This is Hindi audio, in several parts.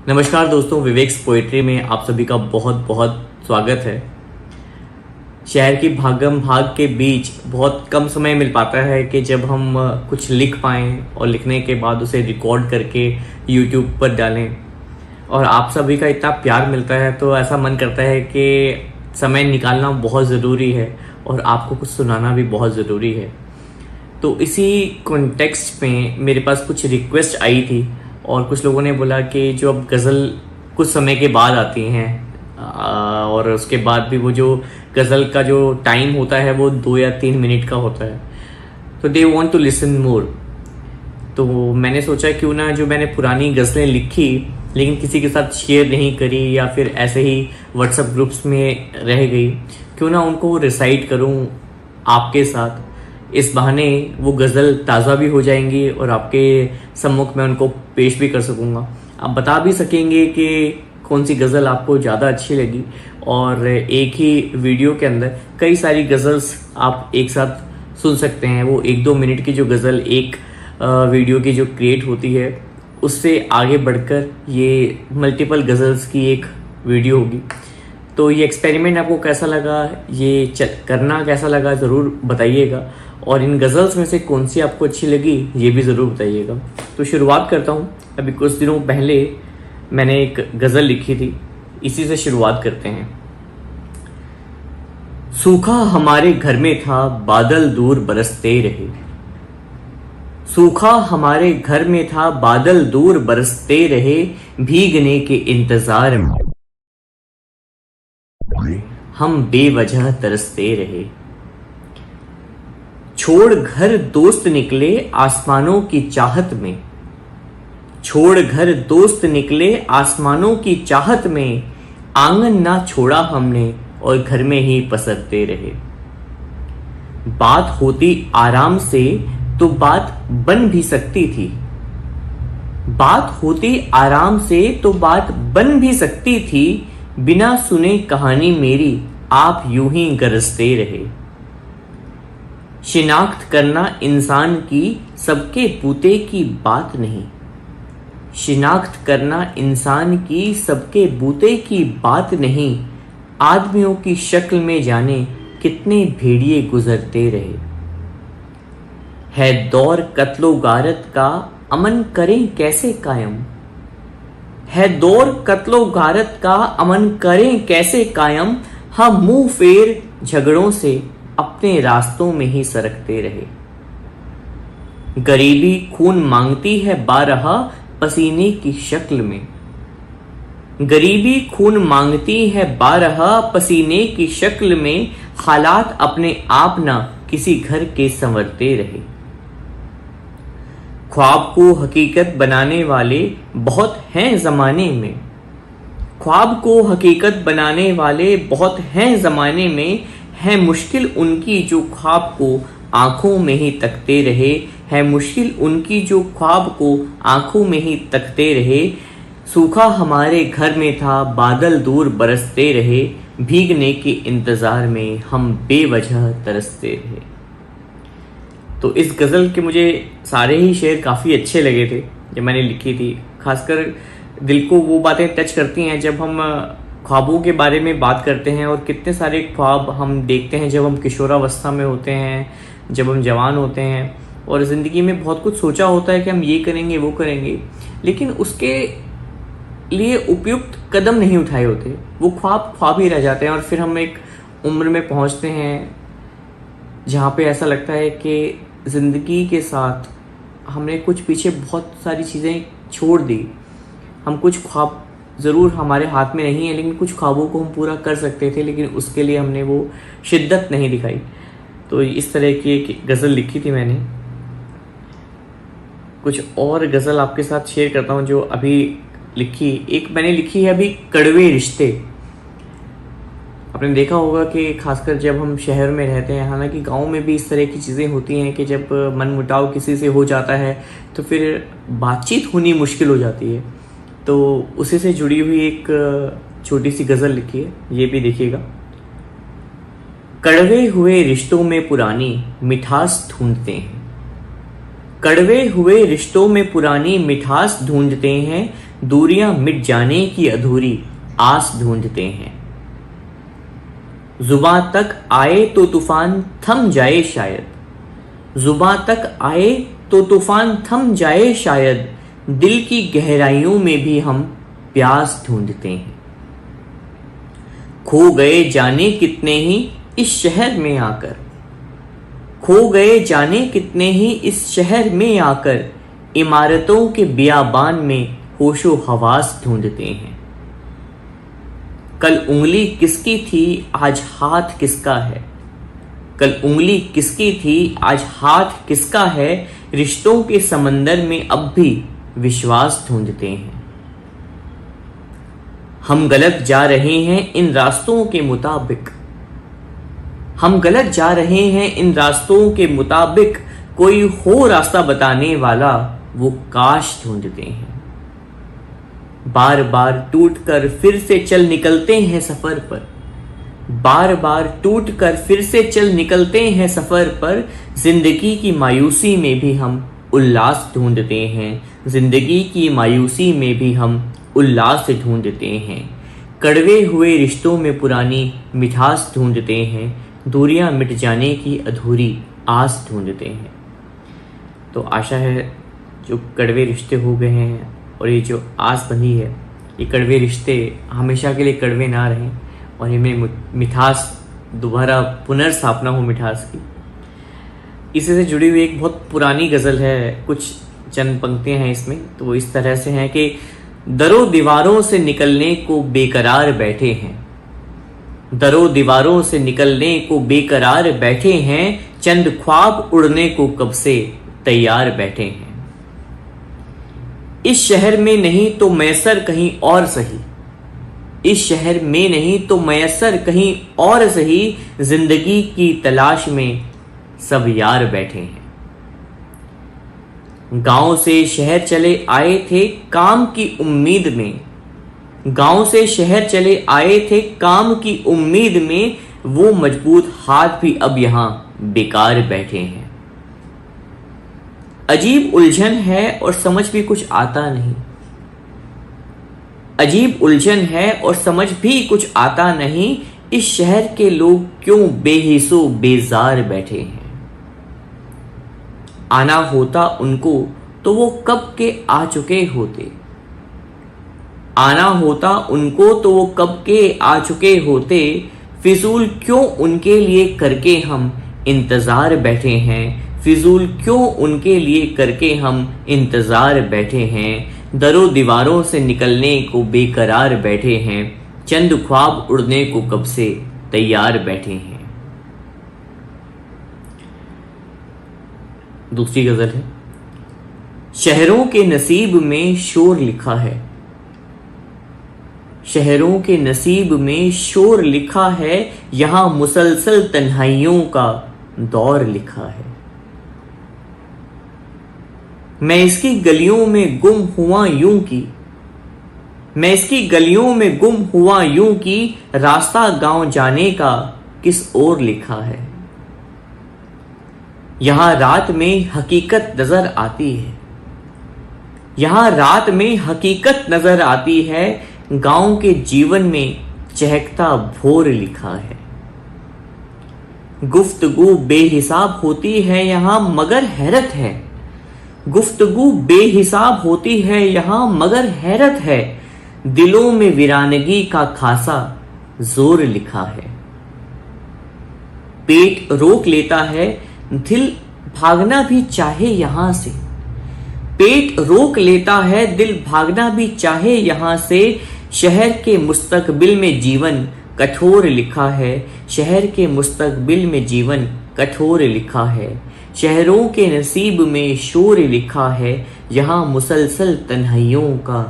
नमस्कार दोस्तों, विवेक्स पोएट्री में आप सभी का बहुत बहुत स्वागत है। शहर की भागम भाग के बीच बहुत कम समय मिल पाता है कि जब हम कुछ लिख पाएँ और लिखने के बाद उसे रिकॉर्ड करके यूट्यूब पर डालें। और आप सभी का इतना प्यार मिलता है तो ऐसा मन करता है कि समय निकालना बहुत ज़रूरी है और आपको कुछ सुनाना भी बहुत ज़रूरी है। तो इसी कॉन्टेक्स्ट में मेरे पास कुछ रिक्वेस्ट आई थी और कुछ लोगों ने बोला कि जो अब गज़ल कुछ समय के बाद आती हैं और उसके बाद भी वो जो गज़ल का जो टाइम होता है वो 2 या 3 मिनट का होता है, तो they want to listen more. तो मैंने सोचा क्यों ना जो मैंने पुरानी गज़लें लिखी लेकिन किसी के साथ शेयर नहीं करी या फिर ऐसे ही व्हाट्सएप ग्रुप्स में रह गई, क्यों ना उनको रिसाइट करूं आपके साथ। इस बहाने वो गज़ल ताज़ा भी हो जाएंगी और आपके सम्मुख में उनको पेश भी कर सकूँगा। आप बता भी सकेंगे कि कौन सी गज़ल आपको ज़्यादा अच्छी लगी। और एक ही वीडियो के अंदर कई सारी गज़ल्स आप एक साथ सुन सकते हैं। वो 1-2 मिनट की जो गज़ल एक वीडियो की जो क्रिएट होती है उससे आगे बढ़कर ये मल्टीपल गज़ल्स की एक वीडियो होगी। तो ये एक्सपेरिमेंट आपको कैसा लगा, ये करना कैसा लगा, ज़रूर बताइएगा। और इन गज़ल्स में से कौन सी आपको अच्छी लगी ये भी ज़रूर बताइएगा। तो शुरुआत करता हूँ। अभी कुछ दिनों पहले मैंने एक गज़ल लिखी थी, इसी से शुरुआत करते हैं। सूखा हमारे घर में था, बादल दूर बरसते रहे। सूखा हमारे घर में था, बादल दूर बरसते रहे। भीगने के इंतजार में हम बेवजह तरसते रहे। छोड़ घर दोस्त निकले आसमानों की चाहत में। छोड़ घर दोस्त निकले आसमानों की चाहत में। आंगन ना छोड़ा हमने और घर में ही पसरते रहे। बात होती आराम से तो बात बन भी सकती थी। बात होती आराम से तो बात बन भी सकती थी। बिना सुने कहानी मेरी आप यूं ही गरजते रहे। शिनाख्त करना इंसान की सबके बूते की बात नहीं। शिनाख्त करना इंसान की सबके बूते की बात नहीं। आदमियों की शक्ल में जाने कितने भेड़िए गुजरते रहे। है दौर कत्लो गारत का, अमन करें कैसे कायम। है दौर कत्लो गारत का, अमन करें कैसे कायम। हम मुंह फेर झगड़ों से अपने रास्तों में ही सरकते रहे। गरीबी खून मांगती है बारहा पसीने की शक्ल में। गरीबी खून मांगती है बारहा पसीने की शक्ल में। हालात अपने आप ना किसी घर के संवरते रहे। ख्वाब को हकीकत बनाने वाले बहुत हैं जमाने में। ख्वाब को हकीकत बनाने वाले बहुत हैं जमाने में। है मुश्किल उनकी जो ख्वाब को आंखों में ही तकते रहे। है मुश्किल उनकी जो ख्वाब को आंखों में ही तकते रहे। सूखा हमारे घर में था, बादल दूर बरसते रहे। भीगने के इंतजार में हम बेवजह तरसते रहे। तो इस गज़ल के मुझे सारे ही शेर काफ़ी अच्छे लगे थे जब मैंने लिखी थी। खासकर दिल को वो बातें टच करती हैं जब हम ख्वाबों के बारे में बात करते हैं। और कितने सारे ख्वाब हम देखते हैं जब हम किशोरावस्था में होते हैं, जब हम जवान होते हैं और ज़िंदगी में बहुत कुछ सोचा होता है कि हम ये करेंगे वो करेंगे, लेकिन उसके लिए उपयुक्त कदम नहीं उठाए होते। वो ख्वाब ख्वाब ही रह जाते हैं और फिर हम एक उम्र में पहुंचते हैं जहाँ पे ऐसा लगता है कि ज़िंदगी के साथ हमने कुछ पीछे बहुत सारी चीज़ें छोड़ दी। हम कुछ ख्वाब ज़रूर हमारे हाथ में नहीं है लेकिन कुछ ख्वाबों को हम पूरा कर सकते थे, लेकिन उसके लिए हमने वो शिद्दत नहीं दिखाई। तो इस तरह की एक गज़ल लिखी थी मैंने। कुछ और गज़ल आपके साथ शेयर करता हूँ जो अभी लिखी। एक मैंने लिखी है अभी, कड़वे रिश्ते। आपने देखा होगा कि खासकर जब हम शहर में रहते हैं, हालांकि गांव में भी इस तरह की चीज़ें होती हैं कि जब मनमुटाव किसी से हो जाता है तो फिर बातचीत होनी मुश्किल हो जाती है। तो उसी से जुड़ी हुई एक छोटी सी गज़ल लिखी है, ये भी देखिएगा। कड़वे हुए रिश्तों में पुरानी मिठास ढूंढते हैं। कड़वे हुए रिश्तों में पुरानी मिठास ढूंढते हैं। दूरियां मिट जाने की अधूरी आस ढूंढते हैं। जुबां तक आए तो तूफान थम जाए शायद, जुबां तक आए तो तूफान थम जाए शायद, दिल की गहराइयों में भी हम प्यास ढूंढते हैं। खो गए जाने कितने ही इस शहर में आकर, खो गए जाने कितने ही इस शहर में आकर, इमारतों के बियाबान में होशो हवास ढूंढते हैं। कल उंगली किसकी थी आज हाथ किसका है, कल उंगली किसकी थी आज हाथ किसका है, रिश्तों के समंदर में अब भी विश्वास ढूंढते हैं। हम गलत जा रहे हैं इन रास्तों के मुताबिक, हम गलत जा रहे हैं इन रास्तों के मुताबिक, कोई हो रास्ता बताने वाला वो काश ढूंढते हैं। बार बार टूट कर फिर से चल निकलते हैं सफर पर, बार बार टूट कर फिर से चल निकलते हैं सफर पर, जिंदगी की मायूसी में भी हम उल्लास ढूंढते हैं, जिंदगी की मायूसी में भी हम उल्लास ढूंढते हैं। कड़वे हुए रिश्तों में पुरानी मिठास ढूंढते हैं, दूरियां मिट जाने की अधूरी आस ढूंढते हैं। तो आशा है जो कड़वे रिश्ते हो गए हैं और ये जो आस बनी है, ये कड़वे रिश्ते हमेशा के लिए कड़वे ना रहें और इनमें मिठास दोबारा पुनर्स्थापना हो मिठास की। इसी से जुड़ी हुई एक बहुत पुरानी गज़ल है, कुछ चंद पंक्तियां हैं इसमें। तो वो इस तरह से हैं कि दरों दीवारों से निकलने को बेकरार बैठे हैं, दरों दीवारों से निकलने को बेकरार बैठे हैं, चंद ख्वाब उड़ने को कब से तैयार बैठे हैं। इस शहर में नहीं तो मैसर कहीं और सही, इस शहर में नहीं तो मैसर कहीं और सही, जिंदगी की तलाश में सब यार बैठे हैं। गांव से शहर चले आए थे काम की उम्मीद में, गांव से शहर चले आए थे काम की उम्मीद में, वो मजबूत हाथ भी अब यहां बेकार बैठे हैं। अजीब उलझन है और समझ भी कुछ आता नहीं, अजीब उलझन है और समझ भी कुछ आता नहीं, इस शहर के लोग क्यों बेहिसो बेजार बैठे हैं। आना होता उनको तो वो कब के आ चुके होते, आना होता उनको तो वो कब के आ चुके होते, फिजूल क्यों उनके लिए करके हम इंतजार बैठे हैं, फिजूल क्यों उनके लिए करके हम इंतजार बैठे हैं। दरों दीवारों से निकलने को बेकरार बैठे हैं, चंद ख्वाब उड़ने को कब से तैयार बैठे हैं। दूसरी गजल है, शहरों के नसीब में शोर लिखा है, शहरों के नसीब में शोर लिखा है, यहां मुसलसल तन्हाइयों का दौर लिखा है। मैं इसकी गलियों में गुम हुआ यूं की, मैं इसकी गलियों में गुम हुआ यूं की, रास्ता गांव जाने का किस ओर लिखा है। यहां रात में हकीकत नजर आती है, यहां रात में हकीकत नजर आती है, गांव के जीवन में चहकता भोर लिखा है। गुफ्तगू बेहिसाब होती है यहां मगर हैरत है, गुफ्तगू बेहिसाब होती है यहां मगर हैरत है, दिलों में वीरानगी का खासा जोर लिखा है। पेट रोक लेता है दिल भागना भी चाहे यहां से, पेट रोक लेता है दिल भागना भी चाहे यहां से, शहर के मुस्तकबिल में जीवन कठोर लिखा है, शहर के मुस्तकबिल में जीवन कठोर लिखा है। शहरों के नसीब में शोर लिखा है, यहां मुसलसल तन्हाइयों का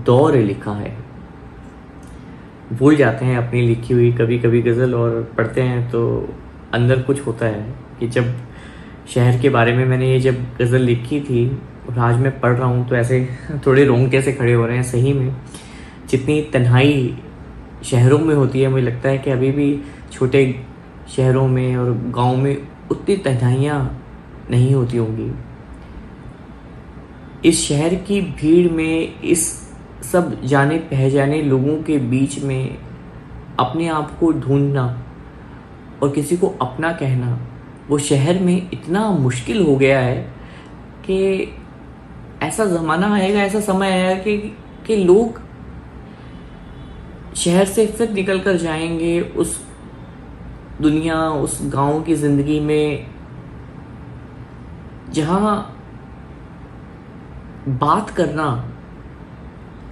दौर लिखा है। भूल जाते हैं अपनी लिखी हुई कभी कभी गज़ल और पढ़ते हैं तो अंदर कुछ होता है कि जब शहर के बारे में मैंने ये जब गज़ल लिखी थी और आज मैं पढ़ रहा हूँ तो ऐसे थोड़े रोंगटे से खड़े हो रहे हैं। सही में जितनी तन्हाई शहरों में होती है, मुझे लगता है कि अभी भी छोटे शहरों में और गांव में उतनी तन्हाइयाँ नहीं होती होंगी। इस शहर की भीड़ में, इस सब जाने पहचाने लोगों के बीच में अपने आप को ढूंढना और किसी को अपना कहना वो शहर में इतना मुश्किल हो गया है कि ऐसा ज़माना आएगा, ऐसा समय आएगा कि लोग शहर से फिर निकल कर जाएंगे उस दुनिया, उस गांव की ज़िंदगी में जहाँ बात करना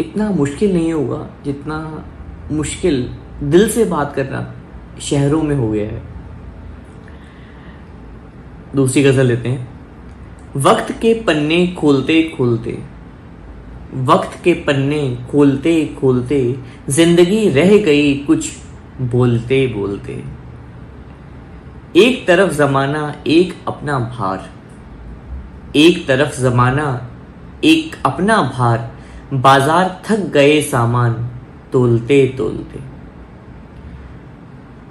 इतना मुश्किल नहीं होगा जितना मुश्किल दिल से बात करना शहरों में हो गया है। दूसरी गज़ल लेते हैं। वक्त के पन्ने खोलते खोलते, वक्त के पन्ने खोलते खोलते जिंदगी रह गई कुछ बोलते बोलते। एक तरफ जमाना एक अपना भार, एक तरफ जमाना एक अपना भार, बाजार थक गए सामान तोलते तोलते।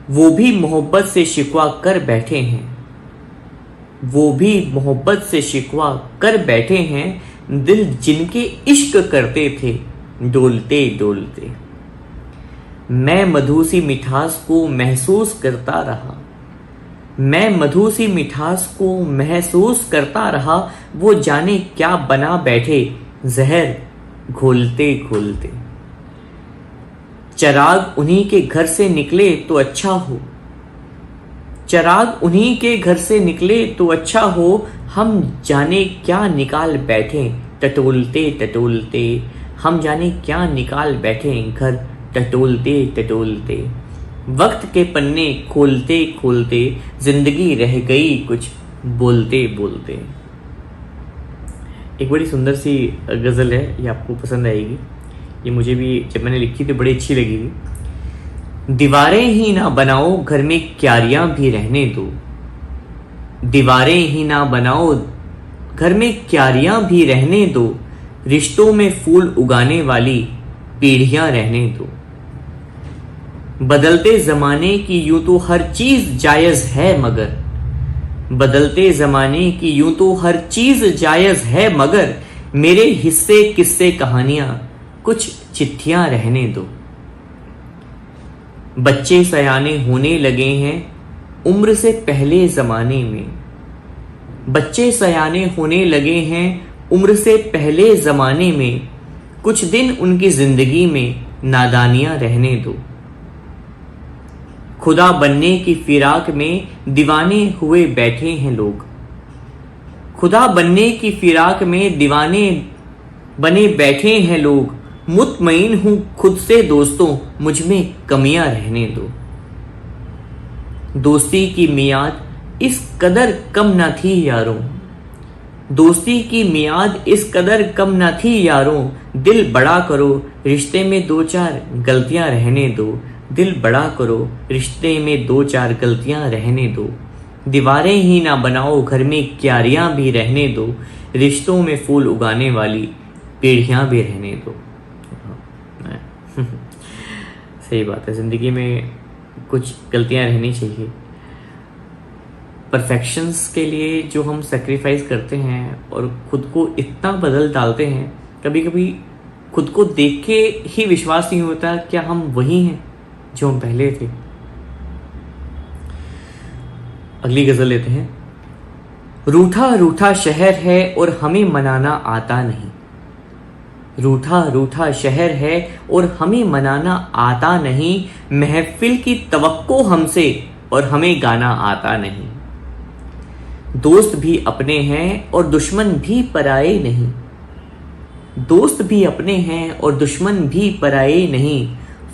वो भी मोहब्बत से शिकवा कर बैठे हैं, वो भी मोहब्बत से शिकवा कर बैठे हैं, दिल जिनके इश्क करते थे डोलते डोलते। मैं मधुसी मिठास को महसूस करता रहा, मैं मधुसी मिठास को महसूस करता रहा, वो जाने क्या बना बैठे जहर घोलते घोलते। चिराग उन्हीं के घर से निकले तो अच्छा हो, चिराग उन्हीं के घर से निकले तो अच्छा हो, हम जाने क्या निकाल बैठे टटोलते टटोलते, हम जाने क्या निकाल बैठे घर टटोलते टटोलते। वक्त के पन्ने खोलते खोलते जिंदगी रह गई कुछ बोलते बोलते। एक बड़ी सुंदर सी गज़ल है, ये आपको पसंद आएगी। ये मुझे भी जब मैंने लिखी थी बड़ी अच्छी लगी थी। दीवारें ही ना बनाओ घर में क्यारियां भी रहने दो, दीवारें ही ना बनाओ घर में क्यारियां भी रहने दो, रिश्तों में फूल उगाने वाली पीढ़ियां रहने दो। बदलते जमाने की यूं तो हर चीज जायज है मगर, बदलते जमाने की यूं तो हर चीज जायज है मगर, मेरे हिस्से किस्से कहानियां कुछ चिट्ठियां रहने दो। बच्चे सयाने होने लगे हैं उम्र से पहले जमाने में, बच्चे सयाने होने लगे हैं उम्र से पहले जमाने में, कुछ दिन उनकी जिंदगी में नादानियां रहने दो। खुदा बनने की फिराक में दीवाने हुए बैठे हैं लोग, खुदा बनने की फिराक में दीवाने बने बैठे हैं लोग, मुतमईन हूं खुद से दोस्तों मुझ में कमियां रहने दो। दोस्ती की मियाद इस कदर कम न थी यारों, दोस्ती की मियाद इस कदर कम न थी यारों, दिल बड़ा करो रिश्ते में दो चार गलतियां रहने दो, दिल बड़ा करो रिश्ते में दो चार गलतियां रहने दो। दीवारें ही ना बनाओ घर में क्यारियां भी रहने दो, रिश्तों में फूल उगाने वाली पीढ़ियां भी रहने दो। सही बात है, जिंदगी में कुछ गलतियां रहनी चाहिए। परफेक्शंस के लिए जो हम सेक्रीफाइस करते हैं और खुद को इतना बदल डालते हैं, कभी कभी खुद को देख के ही विश्वास नहीं होता क्या हम वही हैं जो हम पहले थे। अगली गजल लेते हैं। रूठा रूठा शहर है और हमें मनाना आता नहीं, रूठा रूठा शहर है और हमें मनाना आता नहीं, महफिल की तवक्को हमसे और हमें गाना आता नहीं। दोस्त भी अपने हैं और दुश्मन भी पराए नहीं, दोस्त भी अपने हैं और दुश्मन भी पराए नहीं,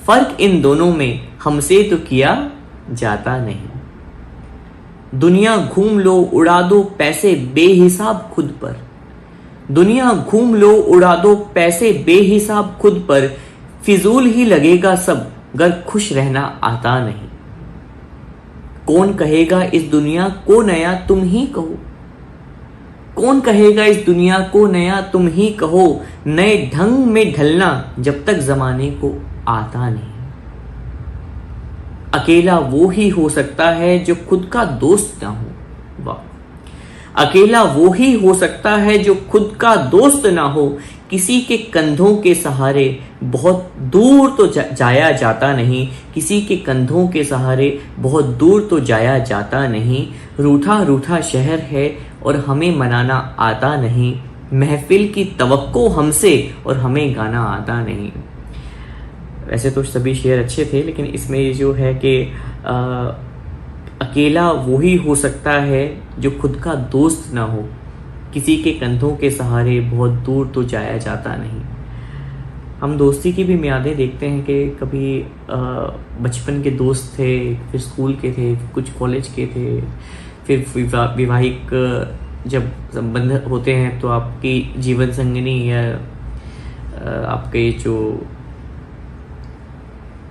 फर्क इन दोनों में हमसे तो किया जाता नहीं। दुनिया घूम लो उड़ा दो पैसे बेहिसाब खुद पर, दुनिया घूम लो उड़ा दो पैसे बेहिसाब खुद पर, फिजूल ही लगेगा सब गर खुश रहना आता नहीं। कौन कहेगा इस दुनिया को नया तुम ही कहो, कौन कहेगा इस दुनिया को नया तुम ही कहो, नए ढंग में ढलना जब तक जमाने को आता नहीं। अकेला वो ही हो सकता है जो खुद का दोस्त ना हो। वाह, अकेला वो ही हो सकता है जो खुद का दोस्त ना हो, किसी के कंधों के सहारे बहुत दूर तो जाया जाता नहीं, किसी के कंधों के सहारे बहुत दूर तो जाया जाता नहीं। रूठा रूठा शहर है और हमें मनाना आता नहीं, महफिल की तवक्को हमसे और हमें गाना आता नहीं। वैसे तो सभी शेर अच्छे थे, लेकिन इसमें ये जो है कि अकेला वो ही हो सकता है जो खुद का दोस्त ना हो, किसी के कंधों के सहारे बहुत दूर तो जाया जाता नहीं। हम दोस्ती की भी मियादें देखते हैं कि कभी बचपन के दोस्त थे, फिर स्कूल के थे, कुछ कॉलेज के थे, फिर विवाहिक जब संबंध होते हैं तो आपकी जीवन संगिनी या आपके जो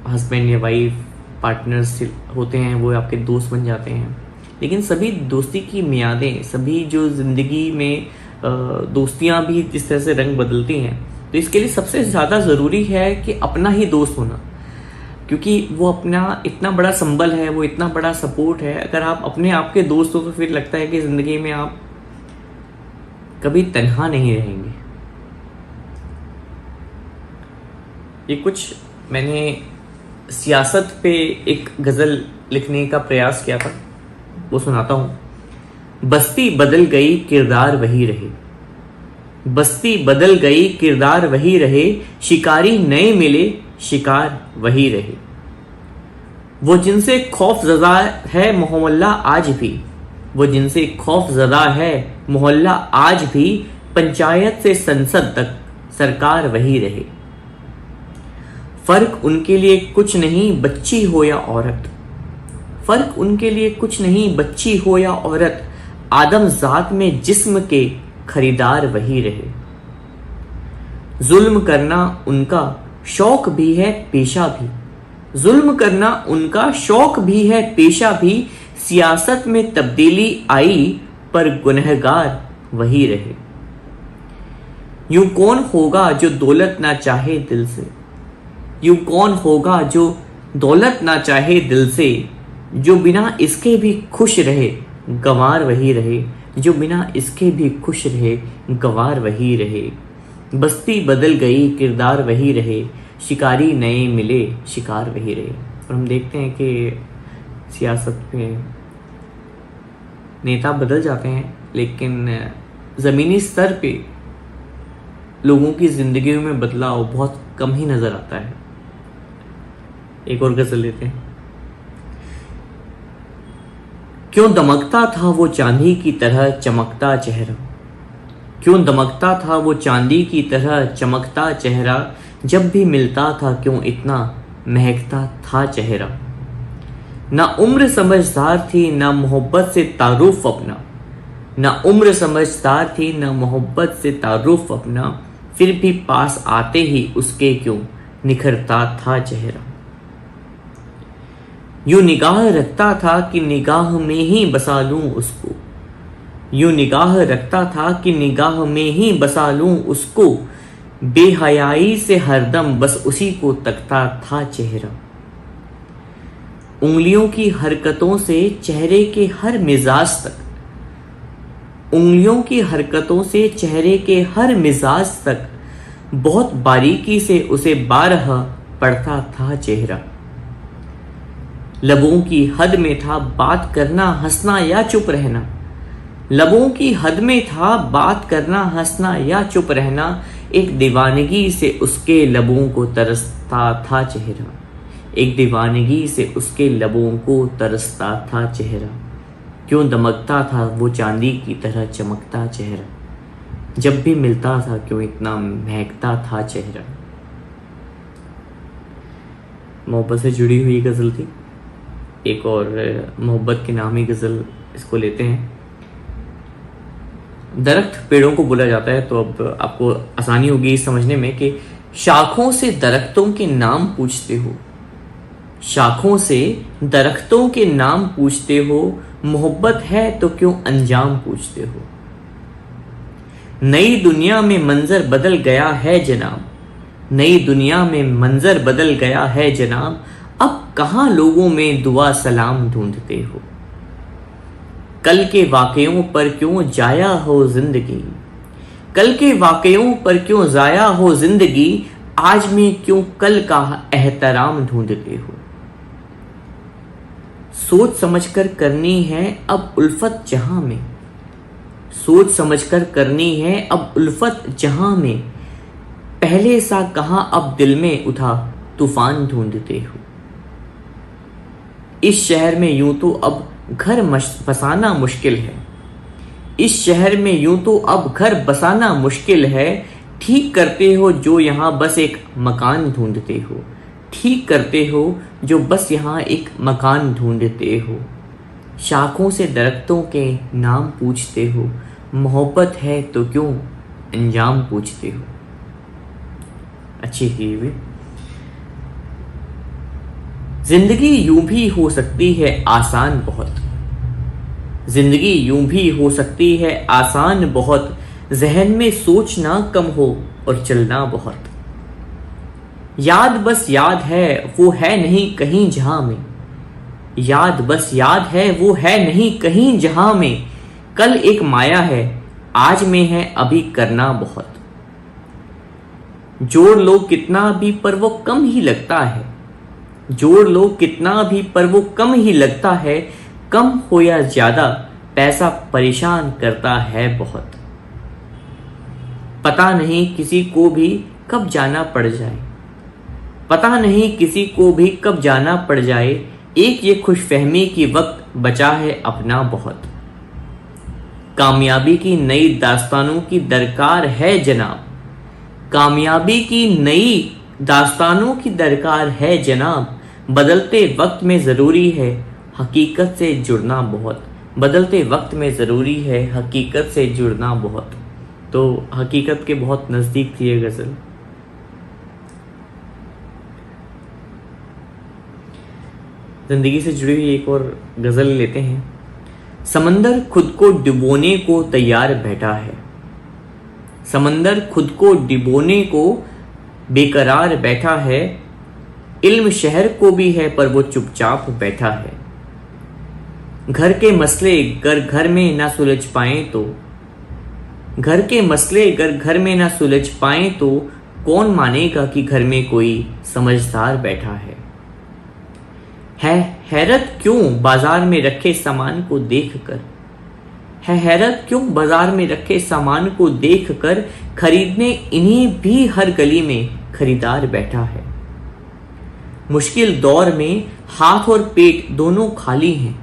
हस्बैंड या वाइफ पार्टनर्स होते हैं वो आपके दोस्त बन जाते हैं। लेकिन सभी दोस्ती की मियादें, सभी जो ज़िंदगी में दोस्तियां भी जिस तरह से रंग बदलती हैं, तो इसके लिए सबसे ज़्यादा ज़रूरी है कि अपना ही दोस्त होना, क्योंकि वो अपना इतना बड़ा संबल है, वो इतना बड़ा सपोर्ट है। अगर आप अपने आप के दोस्त हो तो फिर लगता है कि ज़िंदगी में आप कभी तन्हा नहीं रहेंगे। ये कुछ मैंने सियासत पे एक गज़ल लिखने का प्रयास किया था, वो सुनाता हूं। बस्ती बदल गई किरदार वही रहे, बस्ती बदल गई किरदार वही रहे, शिकारी नए मिले शिकार वही रहे। वो जिनसे खौफ ज़दा है मोहल्ला आज भी, वो जिनसे खौफ ज़दा है मोहल्ला आज भी, पंचायत से संसद तक सरकार वही रहे। फर्क उनके लिए कुछ नहीं बच्ची हो या औरत, फर्क उनके लिए कुछ नहीं बच्ची हो या औरत, आदम जात में जिस्म के खरीदार वही रहे। जुल्म करना उनका शौक भी है पेशा भी, जुल्म करना उनका शौक भी है पेशा भी, सियासत में तब्दीली आई पर गुनहगार वही रहे। यूं कौन होगा जो दौलत ना चाहे दिल से, यूं कौन होगा जो दौलत ना चाहे दिल से, जो बिना इसके भी खुश रहे गंवार वही रहे, जो बिना इसके भी खुश रहे गंवार वही रहे। बस्ती बदल गई किरदार वही रहे, शिकारी नए मिले शिकार वही रहे। और हम देखते हैं कि सियासत में नेता बदल जाते हैं, लेकिन ज़मीनी स्तर पे लोगों की ज़िंदगी में बदलाव बहुत कम ही नज़र आता है। एक और गज़ल लेते हैं। क्यों दमकता था वो चांदी की तरह चमकता चेहरा, क्यों दमकता था वो चांदी की तरह चमकता चेहरा, जब भी मिलता था क्यों इतना महकता था चेहरा। ना उम्र समझदार थी ना मोहब्बत से तारुफ अपना, ना उम्र समझदार थी ना मोहब्बत से तारुफ अपना, फिर भी पास आते ही उसके क्यों निखरता था चेहरा। यूं निगाह रखता था कि निगाह में ही बसा लूं उसको, यूं निगाह रखता था कि निगाह में ही बसा लूं उसको, बेहयाई से हरदम बस उसी को तकता था चेहरा। उंगलियों की हरकतों से चेहरे के हर मिजाज तक, उंगलियों की हरकतों से चेहरे के हर मिजाज तक, बहुत बारीकी से उसे बारह पढ़ता था चेहरा। लबों की हद में था बात करना हंसना या चुप रहना, लबों की हद में था बात करना हंसना या चुप रहना, एक दीवानगी से उसके लबों को तरसता था चेहरा, एक दीवानगी से उसके लबों को तरसता था चेहरा। क्यों दमकता था वो चांदी की तरह चमकता चेहरा, जब भी मिलता था क्यों इतना महकता था चेहरा। मोहब्बत से जुड़ी हुई गज़ल थी। एक और मोहब्बत के नाम ही गज़ल इसको लेते हैं। दरख्त पेड़ों को बोला जाता है, तो अब आपको आसानी होगी समझने में कि शाखों से दरख्तों के नाम पूछते हो, शाखों से दरख्तों के नाम पूछते हो, मोहब्बत है तो क्यों अंजाम पूछते हो। नई दुनिया में मंजर बदल गया है जनाब, नई दुनिया में मंजर बदल गया है जनाब, अब कहाँ लोगों में दुआ सलाम ढूंढते हो। कल के वाकयों पर क्यों जाया हो जिंदगी, कल के वाकयों पर क्यों जाया हो जिंदगी, आज में क्यों कल का एहतराम ढूंढते हो। सोच समझकर करनी है अब उल्फत जहां में, सोच समझकर करनी है अब उल्फत जहां में, पहले सा कहां अब दिल में उठा तूफान ढूंढते हो। इस शहर में यूं तो अब घर बसाना मुश्किल है, इस शहर में यूं तो अब घर बसाना मुश्किल है, ठीक करते हो जो यहाँ बस एक मकान ढूंढते हो, ठीक करते हो जो बस यहाँ एक मकान ढूंढते हो। शाखों से दरख्तों के नाम पूछते हो, मोहब्बत है तो क्यों अंजाम पूछते हो। अच्छी थी ये। जिंदगी यूं भी हो सकती है आसान बहुत, जिंदगी यूं भी हो सकती है आसान बहुत, जहन में सोचना कम हो और चलना बहुत। याद बस याद है वो है नहीं कहीं जहां में, याद बस याद है वो है नहीं कहीं जहां में, कल एक माया है आज में है अभी करना बहुत। जोड़ लो कितना भी पर वो कम ही लगता है, जोड़ लो कितना भी पर वो कम ही लगता है, कम हो या ज्यादा पैसा परेशान करता है बहुत। पता नहीं किसी को भी कब जाना पड़ जाए, पता नहीं किसी को भी कब जाना पड़ जाए, एक ये खुशफहमी की वक्त बचा है अपना बहुत। कामयाबी की नई दास्तानों की दरकार है जनाब, कामयाबी की नई दास्तानों की दरकार है जनाब, बदलते वक्त में ज़रूरी है हकीकत से जुड़ना बहुत, बदलते वक्त में ज़रूरी है हकीकत से जुड़ना बहुत। तो हकीकत के बहुत नज़दीक थी ये गज़ल। ज़िंदगी से जुड़ी हुई एक और गज़ल लेते हैं। समंदर खुद को डुबोने को तैयार बैठा है, समंदर खुद को डुबोने को बेकरार बैठा है, इल्म शहर को भी है पर वो चुपचाप बैठा है। घर के मसले अगर घर में ना सुलझ पाए तो, घर के मसले अगर घर में ना सुलझ पाए तो, कौन मानेगा कि घर में कोई समझदार बैठा है। हैरत क्यों बाजार में रखे सामान को देखकर, है हैरत क्यों बाजार में रखे सामान को देखकर, खरीदने इन्हें भी हर गली में खरीदार बैठा है। मुश्किल दौर में हाथ और पेट दोनों खाली हैं,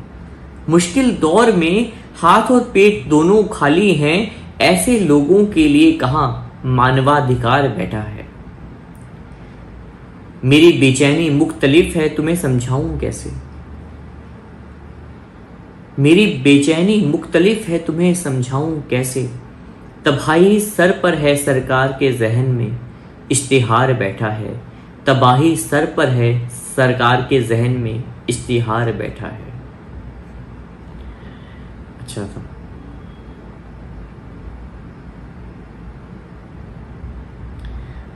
मुश्किल दौर में हाथ और पेट दोनों खाली हैं, ऐसे लोगों के लिए कहाँ मानवाधिकार बैठा है। मेरी बेचैनी मुख्तलिफ है तुम्हें समझाऊं कैसे, मेरी बेचैनी मुख्तलिफ है तुम्हें समझाऊं कैसे, तबाही सर पर है सरकार के जहन में इश्तिहार बैठा है, तबाही सर पर है सरकार के जहन में इश्तिहार बैठा है। अच्छा था।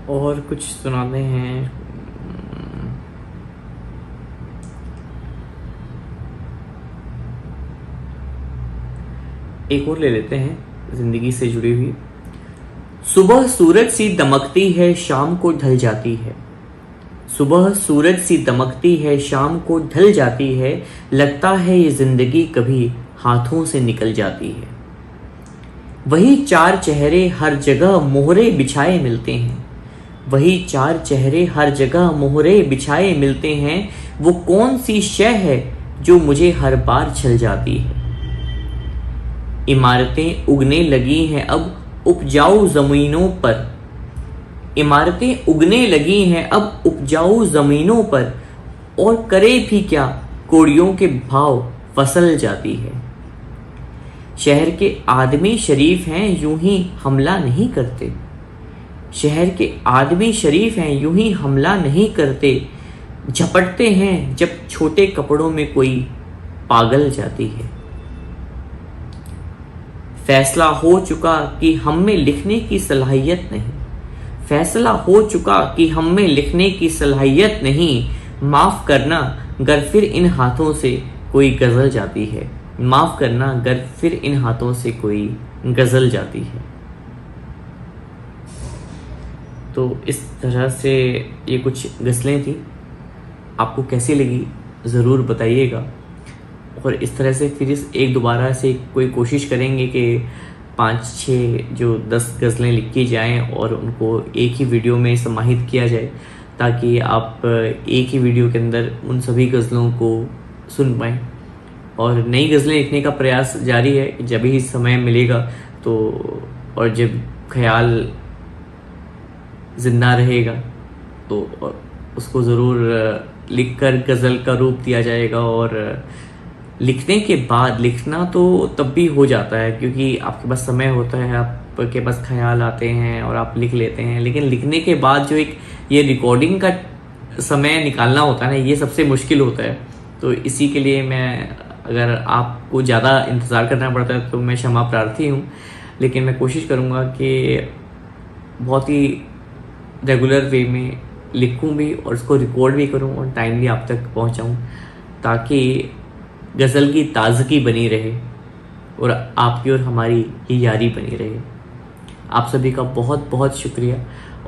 और कुछ सुनाते हैं। एक और ले लेते हैं जिंदगी से जुड़ी हुई। सुबह सूरज सी दमकती है शाम को ढल जाती है, सुबह सूरज सी दमकती है शाम को ढल जाती है, लगता है ये जिंदगी कभी हाथों से निकल जाती है। वही चार चेहरे हर जगह मोहरे बिछाए मिलते हैं, वही चार चेहरे हर जगह मोहरे बिछाए मिलते हैं, वो कौन सी शय है जो मुझे हर बार छल जाती है। इमारतें उगने लगी हैं अब उपजाऊ जमीनों पर, इमारतें उगने लगी हैं अब उपजाऊ जमीनों पर, और करे भी क्या कोड़ियों के भाव फसल जाती है। शहर के आदमी शरीफ हैं यूं ही हमला नहीं करते, शहर के आदमी शरीफ हैं यूं ही हमला नहीं करते, झपटते हैं जब छोटे कपड़ों में कोई पागल जाती है। फैसला हो चुका कि हम में लिखने की सलाहियत नहीं, फैसला हो चुका कि हम में लिखने की सलाहियत नहीं, माफ करना अगर फिर इन हाथों से कोई गजल जाती है, माफ़ करना अगर फिर इन हाथों से कोई गज़ल जाती है। तो इस तरह से ये कुछ गज़लें थी, आपको कैसी लगी ज़रूर बताइएगा। और इस तरह से फिर इस एक दोबारा से कोई कोशिश करेंगे कि 5-6 जो 10 गज़लें लिखी जाएं और उनको एक ही वीडियो में समाहित किया जाए, ताकि आप एक ही वीडियो के अंदर उन सभी गज़लों को सुन पाएँ। और नई गज़लें लिखने का प्रयास जारी है, जब ही समय मिलेगा तो, और जब ख्याल ज़िंदा रहेगा तो उसको ज़रूर लिखकर गज़ल का रूप दिया जाएगा। और लिखने के बाद, लिखना तो तब भी हो जाता है क्योंकि आपके पास समय होता है, आपके पास ख्याल आते हैं और आप लिख लेते हैं, लेकिन लिखने के बाद जो एक ये रिकॉर्डिंग का समय निकालना होता है ना, ये सबसे मुश्किल होता है। तो इसी के लिए मैं, अगर आपको ज़्यादा इंतज़ार करना पड़ता है तो मैं क्षमा प्रार्थी हूँ, लेकिन मैं कोशिश करूँगा कि बहुत ही रेगुलर वे में लिखूँ भी और उसको रिकॉर्ड भी करूँ और टाइमली आप तक पहुँचाऊँ, ताकि गज़ल की ताज़गी बनी रहे और आपकी और हमारी ये यारी बनी रहे। आप सभी का बहुत बहुत शुक्रिया।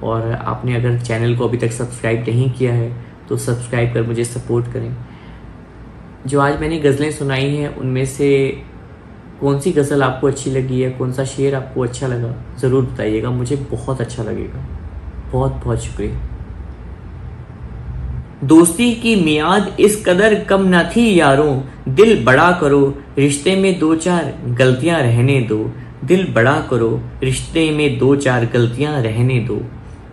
और आपने अगर चैनल को अभी तक सब्सक्राइब नहीं किया है तो सब्सक्राइब कर मुझे सपोर्ट करें। जो आज मैंने गज़लें सुनाई हैं उनमें से कौन सी गज़ल आपको अच्छी लगी है, कौन सा शेर आपको अच्छा लगा, ज़रूर बताइएगा, मुझे बहुत अच्छा लगेगा। बहुत बहुत शुक्रिया। दोस्ती की मियाद इस कदर कम न थी यारों, दिल बड़ा करो रिश्ते में 2-4 गलतियां रहने दो। दिल बड़ा करो रिश्ते में 2-4 गलतियां रहने दो।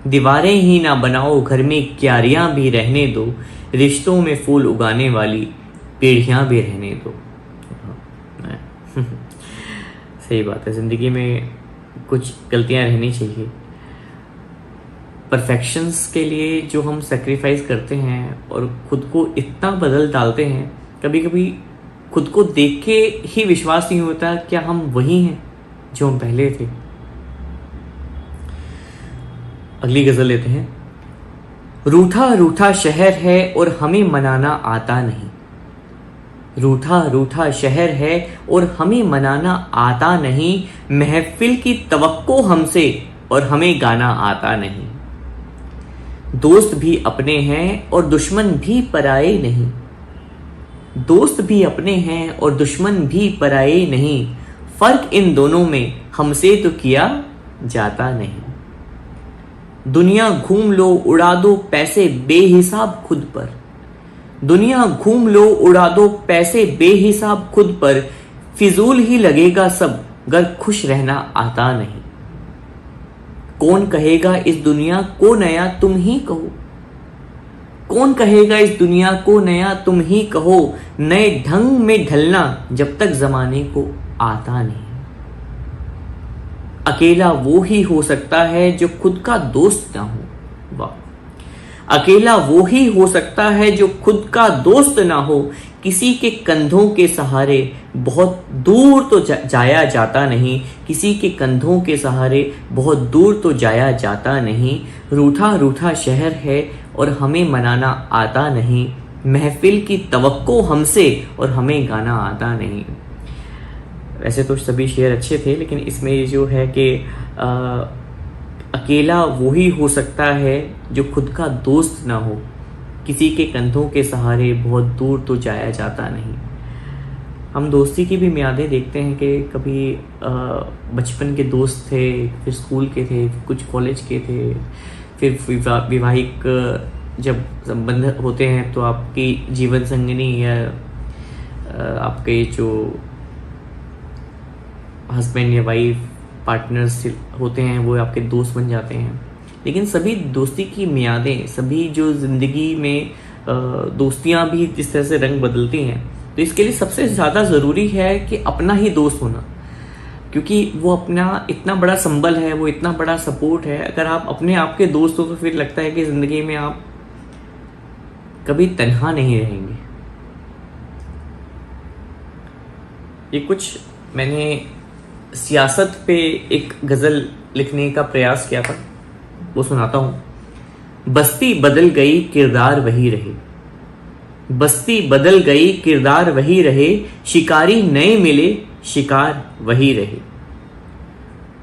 दीवारें ही ना बनाओ घर में क्यारियां भी रहने दो। रिश्तों में फूल उगाने वाली पीढ़ियां भी रहने दो। सही बात है, ज़िंदगी में कुछ गलतियां रहनी चाहिए। परफेक्शंस के लिए जो हम सेक्रीफाइस करते हैं और खुद को इतना बदल डालते हैं, कभी कभी खुद को देख के ही विश्वास नहीं होता क्या हम वही हैं जो हम पहले थे। अगली गज़ल लेते हैं। रूठा रूठा शहर है और हमें मनाना आता नहीं। रूठा रूठा शहर है और हमें मनाना आता नहीं। महफिल की तवक्को हमसे और हमें गाना आता नहीं। दोस्त भी अपने हैं और दुश्मन भी पराए नहीं। दोस्त भी अपने हैं और दुश्मन भी पराए नहीं। फर्क इन दोनों में हमसे तो किया जाता नहीं। दुनिया घूम लो उड़ा दो पैसे बेहिसाब खुद पर। दुनिया घूम लो उड़ा दो पैसे बेहिसाब खुद पर। फिजूल ही लगेगा सब गर खुश रहना आता नहीं। कौन कहेगा इस दुनिया को नया तुम ही कहो। कौन कहेगा इस दुनिया को नया तुम ही कहो। नए ढंग में ढलना जब तक जमाने को आता नहीं। अकेला वो ही हो सकता है जो खुद का दोस्त ना हो। वाह। अकेला वो ही हो सकता है जो खुद का दोस्त ना हो। किसी के कंधों के सहारे बहुत दूर तो जाया जाता नहीं। किसी के कंधों के सहारे बहुत दूर तो जाया जाता नहीं। रूठा रूठा शहर है और हमें मनाना आता नहीं। महफिल की तवक्को हमसे और हमें गाना आता नहीं। वैसे तो सभी शेर अच्छे थे, लेकिन इसमें जो है कि अकेला वो ही हो सकता है जो खुद का दोस्त ना हो। किसी के कंधों के सहारे बहुत दूर तो जाया जाता नहीं। हम दोस्ती की भी मियादें देखते हैं कि कभी बचपन के दोस्त थे, फिर स्कूल के थे, कुछ कॉलेज के थे, फिर वैवाहिक जब संबंध होते हैं तो आपकी जीवन संगिनी या आपके जो हस्बैंड या वाइफ पार्टनर्स होते हैं वो आपके दोस्त बन जाते हैं। लेकिन सभी दोस्ती की मियादें, सभी जो ज़िंदगी में दोस्तियां भी जिस तरह से रंग बदलती हैं, तो इसके लिए सबसे ज़्यादा ज़रूरी है कि अपना ही दोस्त होना, क्योंकि वो अपना इतना बड़ा संबल है, वो इतना बड़ा सपोर्ट है। अगर आप अपने आप के दोस्त हो तो फिर लगता है कि ज़िंदगी में आप कभी तन्हा नहीं रहेंगे। ये कुछ मैंने सियासत पे एक गज़ल लिखने का प्रयास किया था, वो सुनाता हूँ। बस्ती बदल गई किरदार वही रहे। बस्ती बदल गई किरदार वही रहे, शिकारी नए मिले शिकार वही रहे।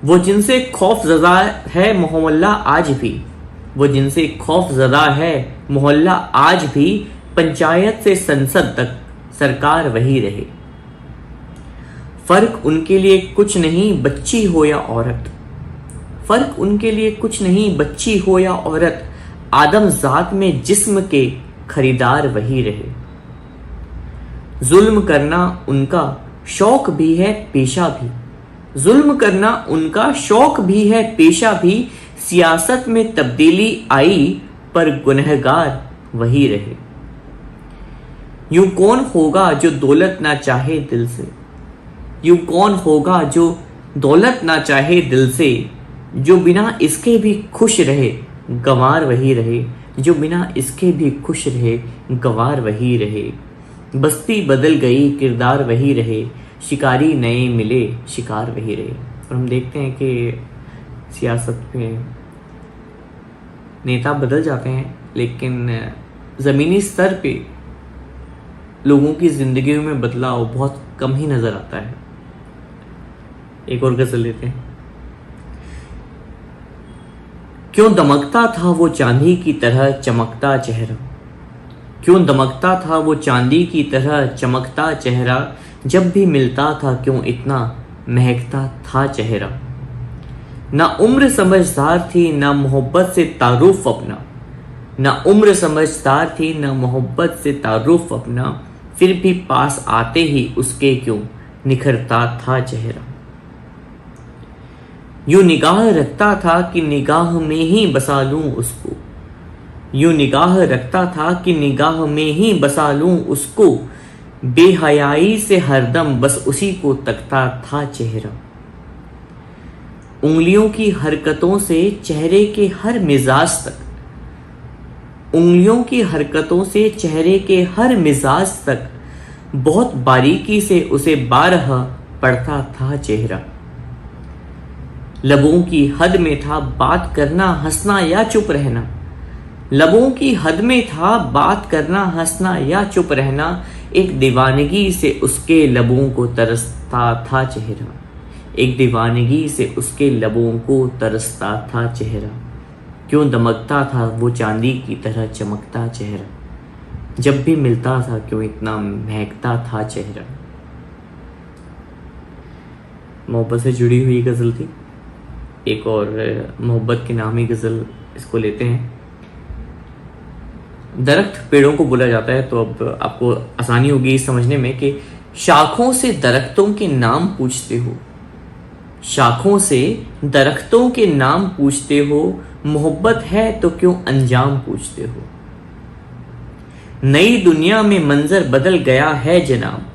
वो जिनसे खौफ ज़दा है मोहल्ला आज भी, वो जिनसे खौफ ज़दा है मोहल्ला आज भी, पंचायत से संसद तक सरकार वही रहे। फर्क उनके लिए कुछ नहीं बच्ची हो या औरत, फर्क उनके लिए कुछ नहीं बच्ची हो या औरत, आदम जात में जिस्म के खरीदार वही रहे। जुल्म करना उनका शौक भी है पेशा भी, जुल्म करना उनका शौक भी है पेशा भी, सियासत में तब्दीली आई पर गुनहगार वही रहे। यूं कौन होगा जो दौलत ना चाहे दिल से, यूं कौन होगा जो दौलत ना चाहे दिल से, जो बिना इसके भी खुश रहे गंवार वही रहे, जो बिना इसके भी खुश रहे गंवार वही रहे। बस्ती बदल गई किरदार वही रहे, शिकारी नए मिले शिकार वही रहे। और हम देखते हैं कि सियासत में नेता बदल जाते हैं, लेकिन ज़मीनी स्तर पे लोगों की ज़िंदगियों में बदलाव बहुत कम ही नज़र आता है। एक और गज़ल लेते हैं। क्यों दमकता था वो चांदी की तरह चमकता चेहरा, क्यों दमकता था वो चांदी की तरह चमकता चेहरा, जब भी मिलता था क्यों इतना महकता था चेहरा। ना उम्र समझदार थी ना मोहब्बत से तारुफ अपना, ना उम्र समझदार थी ना मोहब्बत से तारुफ अपना, फिर भी पास आते ही उसके क्यों निखरता था चेहरा। यूं निगाह रखता था कि निगाह में ही बसा लूं उसको, यूं निगाह रखता था कि निगाह में ही बसा लूं उसको, बेहयाई से हरदम बस उसी को तकता था चेहरा। उंगलियों की हरकतों से चेहरे के हर मिजाज तक, उंगलियों की हरकतों से चेहरे के हर मिजाज तक, बहुत बारीकी से उसे बारह पड़ता था चेहरा। लबों की हद में था बात करना हंसना या चुप रहना, लबों की हद में था बात करना हंसना या चुप रहना, एक दीवानगी से उसके लबों को तरसता था चेहरा, एक दीवानगी से उसके लबों को तरसता था चेहरा। क्यों दमकता था वो चांदी की तरह चमकता चेहरा, जब भी मिलता था क्यों इतना महकता था चेहरा। मोहब्बत से जुड़ी हुई गज़ल थी। एक और मोहब्बत के नाम ही गज़ल इसको लेते हैं। दरख्त पेड़ों को बोला जाता है, तो अब आपको आसानी होगी समझने में कि शाखों से दरख्तों के नाम पूछते हो, शाखों से दरख्तों के नाम पूछते हो, मोहब्बत है तो क्यों अंजाम पूछते हो। नई दुनिया में मंजर बदल गया है जनाब,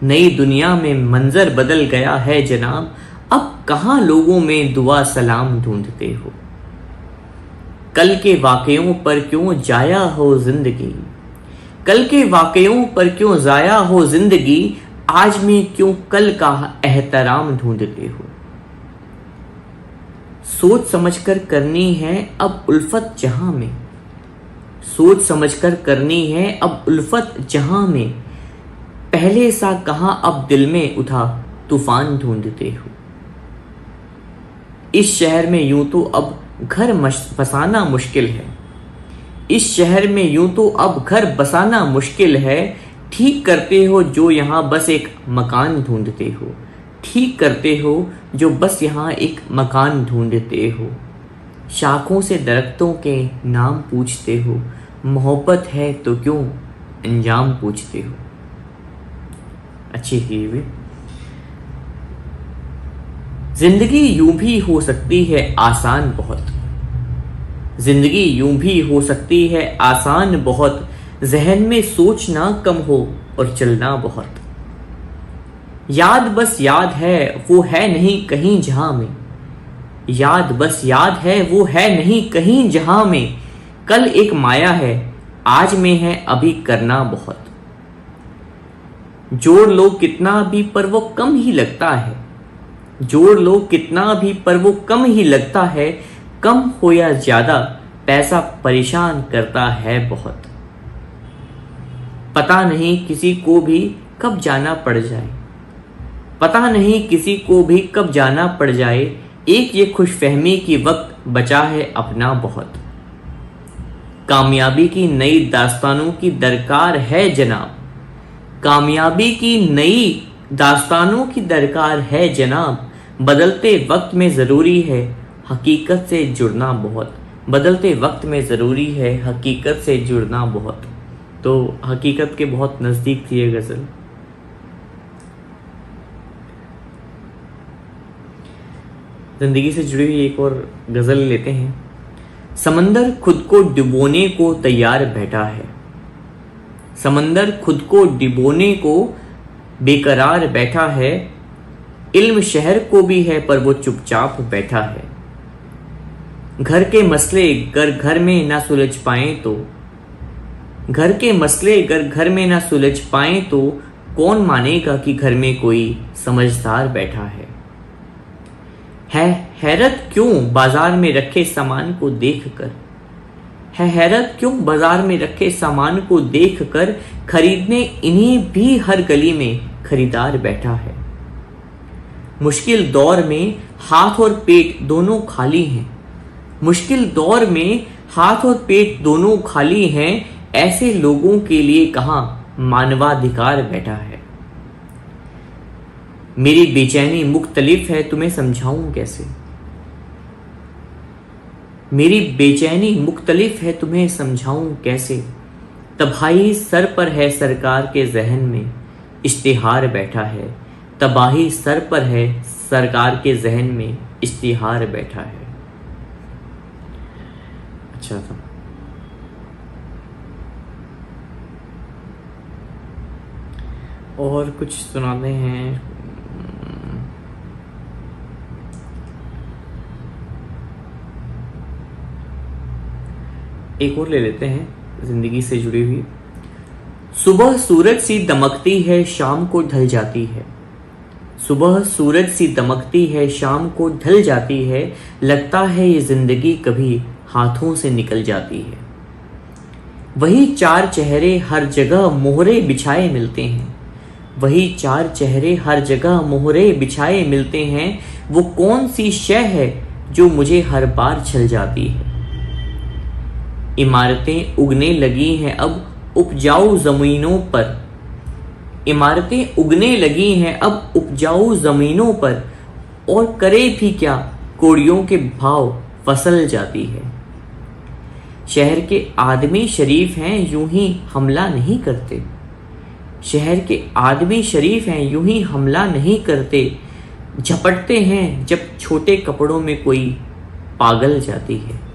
नई दुनिया में मंजर बदल गया है जनाब, अब कहाँ लोगों में दुआ सलाम ढूंढते हो। कल के वाकयों पर क्यों जाया हो जिंदगी, कल के वाकयों पर क्यों जाया हो जिंदगी, आज में क्यों कल का एहतराम ढूंढते हो। सोच समझकर करनी है अब उल्फत जहां में, सोच समझकर करनी है अब उल्फत जहां में, पहले सा कहां अब दिल में उठा तूफान ढूंढते हो। इस शहर में यूं तो अब घर बसाना मुश्किल है, इस शहर में यूं तो अब घर बसाना मुश्किल है, ठीक करते हो जो यहाँ बस एक मकान ढूंढते हो, ठीक करते हो जो बस यहाँ एक मकान ढूंढते हो। शाखों से दरख्तों के नाम पूछते हो, मोहब्बत है तो क्यों अंजाम पूछते हो। अच्छी थी ये भी। जिंदगी यूं भी हो सकती है आसान बहुत, जिंदगी यूं भी हो सकती है आसान बहुत, जहन में सोचना कम हो और चलना बहुत। याद बस याद है वो है नहीं कहीं जहां में, याद बस याद है वो है नहीं कहीं जहां में, कल एक माया है आज में है अभी करना बहुत। जोड़ लो कितना भी पर वो कम ही लगता है, जोड़ लो कितना भी पर वो कम ही लगता है, कम हो या ज्यादा पैसा परेशान करता है बहुत। पता नहीं किसी को भी कब जाना पड़ जाए, पता नहीं किसी को भी कब जाना पड़ जाए, एक ये खुशफहमी की वक्त बचा है अपना बहुत। कामयाबी की नई दास्तानों की दरकार है जनाब, कामयाबी की नई दास्तानों की दरकार है जनाब, बदलते वक्त में ज़रूरी है हकीकत से जुड़ना बहुत, बदलते वक्त में ज़रूरी है हकीकत से जुड़ना बहुत। तो हकीकत के बहुत नज़दीक थी ये गज़ल। ज़िंदगी से जुड़ी हुई एक और गज़ल लेते हैं। समंदर खुद को डुबोने को तैयार बैठा है, समंदर खुद को डुबोने को बेकरार बैठा है, इल्म शहर को भी है पर वो चुपचाप बैठा है। घर के मसले अगर घर में ना सुलझ पाए तो, घर के मसले अगर घर में ना सुलझ पाए तो कौन मानेगा कि घर में कोई समझदार बैठा है। हैरत क्यों बाजार में रखे सामान को देखकर, है हैरत क्यों बाजार में रखे सामान को देखकर, खरीदने इन्हें भी हर गली में खरीदार बैठा है। मुश्किल दौर में हाथ और पेट दोनों खाली हैं, मुश्किल दौर में हाथ और पेट दोनों खाली हैं, ऐसे लोगों के लिए कहाँ मानवाधिकार बैठा है। मेरी बेचैनी मुख्तलिफ है तुम्हें समझाऊं कैसे, मेरी बेचैनी मुख्तलिफ है तुम्हें समझाऊं कैसे, तबाही सर पर है सरकार के जहन में इश्तिहार बैठा है, तबाही सर पर है सरकार के जहन में इश्तिहार बैठा है। अच्छा था। और कुछ सुनाते हैं। एक और ले लेते हैं जिंदगी से जुड़ी हुई। सुबह सूरज सी दमकती है शाम को ढल जाती है, सुबह सूरज सी दमकती है शाम को ढल जाती है, लगता है ये जिंदगी कभी हाथों से निकल जाती है। वही चार चेहरे हर जगह मोहरे बिछाए मिलते हैं, वही चार चेहरे हर जगह मोहरे बिछाए मिलते हैं, वो कौन सी शय है जो मुझे हर बार छल जाती है। इमारतें उगने लगी हैं अब उपजाऊ ज़मीनों पर, इमारतें उगने लगी हैं अब उपजाऊ ज़मीनों पर, और करे भी क्या कोड़ियों के भाव फसल जाती है। शहर के आदमी शरीफ हैं यूं ही हमला नहीं करते, शहर के आदमी शरीफ हैं यूं ही हमला नहीं करते, झपटते हैं जब छोटे कपड़ों में कोई पागल जाती है।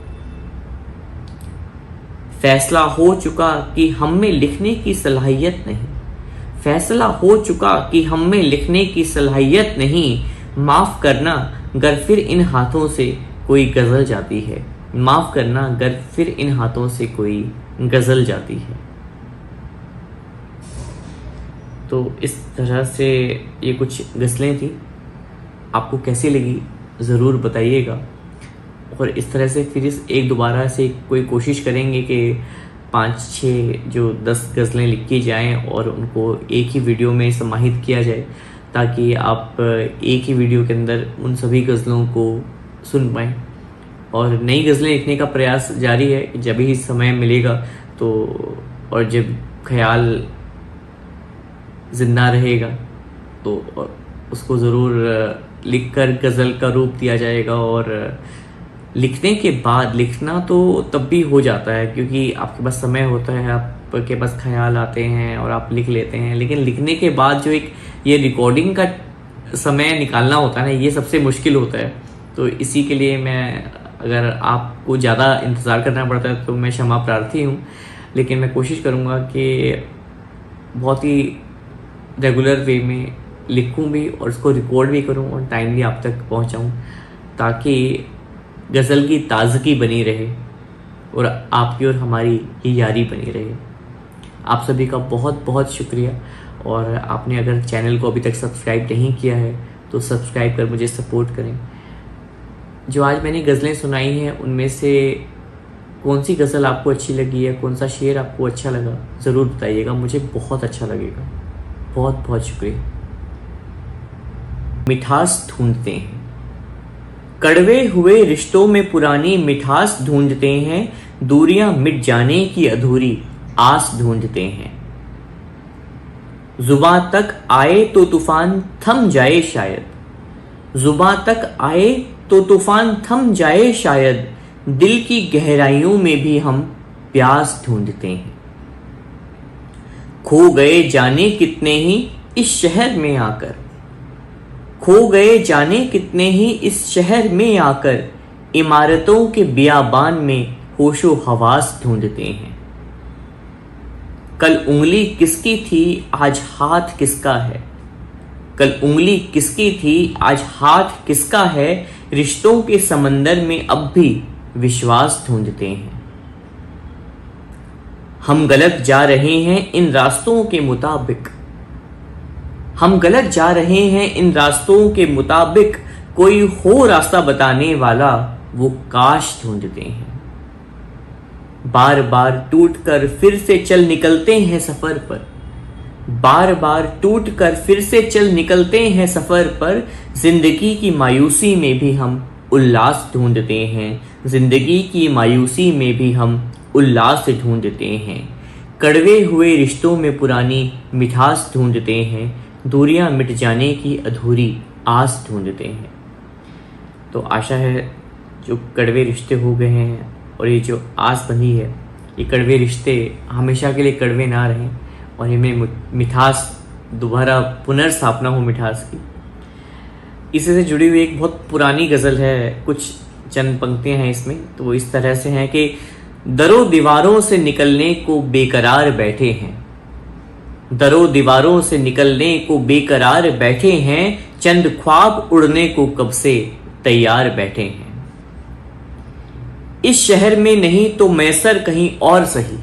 फैसला हो चुका कि हम में लिखने की सलाहियत नहीं, फैसला हो चुका कि हम में लिखने की सलाहियत नहीं, माफ़ करना अगर फिर इन हाथों से कोई गज़ल जाती है, माफ़ करना अगर फिर इन हाथों से कोई गज़ल जाती है। तो इस तरह से ये कुछ गज़लें थी, आपको कैसी लगी ज़रूर बताइएगा। और इस तरह से फिर इस एक दोबारा से कोई कोशिश करेंगे कि 5-6 जो 10 गज़लें लिखी जाएं और उनको एक ही वीडियो में समाहित किया जाए, ताकि आप एक ही वीडियो के अंदर उन सभी गज़लों को सुन पाएँ। और नई गज़लें लिखने का प्रयास जारी है, जब ही समय मिलेगा तो, और जब ख्याल ज़िंदा रहेगा तो उसको ज़रूर लिखकर गज़ल का रूप दिया जाएगा। और लिखने के बाद, लिखना तो तब भी हो जाता है क्योंकि आपके पास समय होता है, आपके पास ख्याल आते हैं और आप लिख लेते हैं, लेकिन लिखने के बाद जो एक ये रिकॉर्डिंग का समय निकालना होता है ना, ये सबसे मुश्किल होता है। तो इसी के लिए मैं, अगर आपको ज़्यादा इंतज़ार करना पड़ता है तो मैं क्षमा प्रार्थी हूँ, लेकिन मैं कोशिश करूँगा कि बहुत ही रेगुलर वे में लिखूँ भी और उसको रिकॉर्ड भी करूँ और टाइमली आप तक पहुँचाऊँ, ताकि गज़ल की ताज़गी बनी रहे और आपकी और हमारी ये यारी बनी रहे। आप सभी का बहुत बहुत शुक्रिया। और आपने अगर चैनल को अभी तक सब्सक्राइब नहीं किया है तो सब्सक्राइब कर मुझे सपोर्ट करें। जो आज मैंने गज़लें सुनाई हैं उनमें से कौन सी गज़ल आपको अच्छी लगी है, कौन सा शेर आपको अच्छा लगा, ज़रूर बताइएगा, मुझे बहुत अच्छा लगेगा। बहुत बहुत शुक्रिया। मिठास ढूंढते हैं, कड़वे हुए रिश्तों में पुरानी मिठास ढूंढते हैं, दूरियां मिट जाने की अधूरी आस ढूंढते हैं। जुबां तक आए तो तूफान थम जाए शायद, जुबां तक आए तो तूफान थम जाए शायद, दिल की गहराइयों में भी हम प्यास ढूंढते हैं। खो गए जाने कितने ही इस शहर में आकर, खो गए जाने कितने ही इस शहर में आकर, इमारतों के बियाबान में होशो हवास ढूंढते हैं। कल उंगली किसकी थी आज हाथ किसका है, कल उंगली किसकी थी आज हाथ किसका है, रिश्तों के समंदर में अब भी विश्वास ढूंढते हैं। हम गलत जा रहे हैं इन रास्तों के मुताबिक, हम गलत जा रहे हैं इन रास्तों के मुताबिक, कोई हो रास्ता बताने वाला वो काश ढूंढते हैं। बार बार टूट कर फिर से चल निकलते हैं सफर पर, बार बार टूट कर फिर से चल निकलते हैं सफर पर, जिंदगी की मायूसी में भी हम उल्लास ढूंढते हैं, जिंदगी की मायूसी में भी हम उल्लास ढूंढते हैं। कड़वे हुए रिश्तों में पुरानी मिठास ढूंढते हैं, दूरियां मिट जाने की अधूरी आस ढूंढते हैं। तो आशा है जो कड़वे रिश्ते हो गए हैं और ये जो आस बंधी है, ये कड़वे रिश्ते हमेशा के लिए कड़वे ना रहें और इनमें मिठास दोबारा पुनर्स्थापना हो मिठास की। इसी से जुड़ी हुई एक बहुत पुरानी गज़ल है, कुछ चंद पंक्तियां हैं इसमें, तो वो इस तरह से हैं कि दरों दीवारों से निकलने को बेकरार बैठे हैं, दरों दीवारों से निकलने को बेकरार बैठे हैं, चंद ख्वाब उड़ने को कब से तैयार बैठे हैं। इस शहर में नहीं तो मैसर कहीं और सही,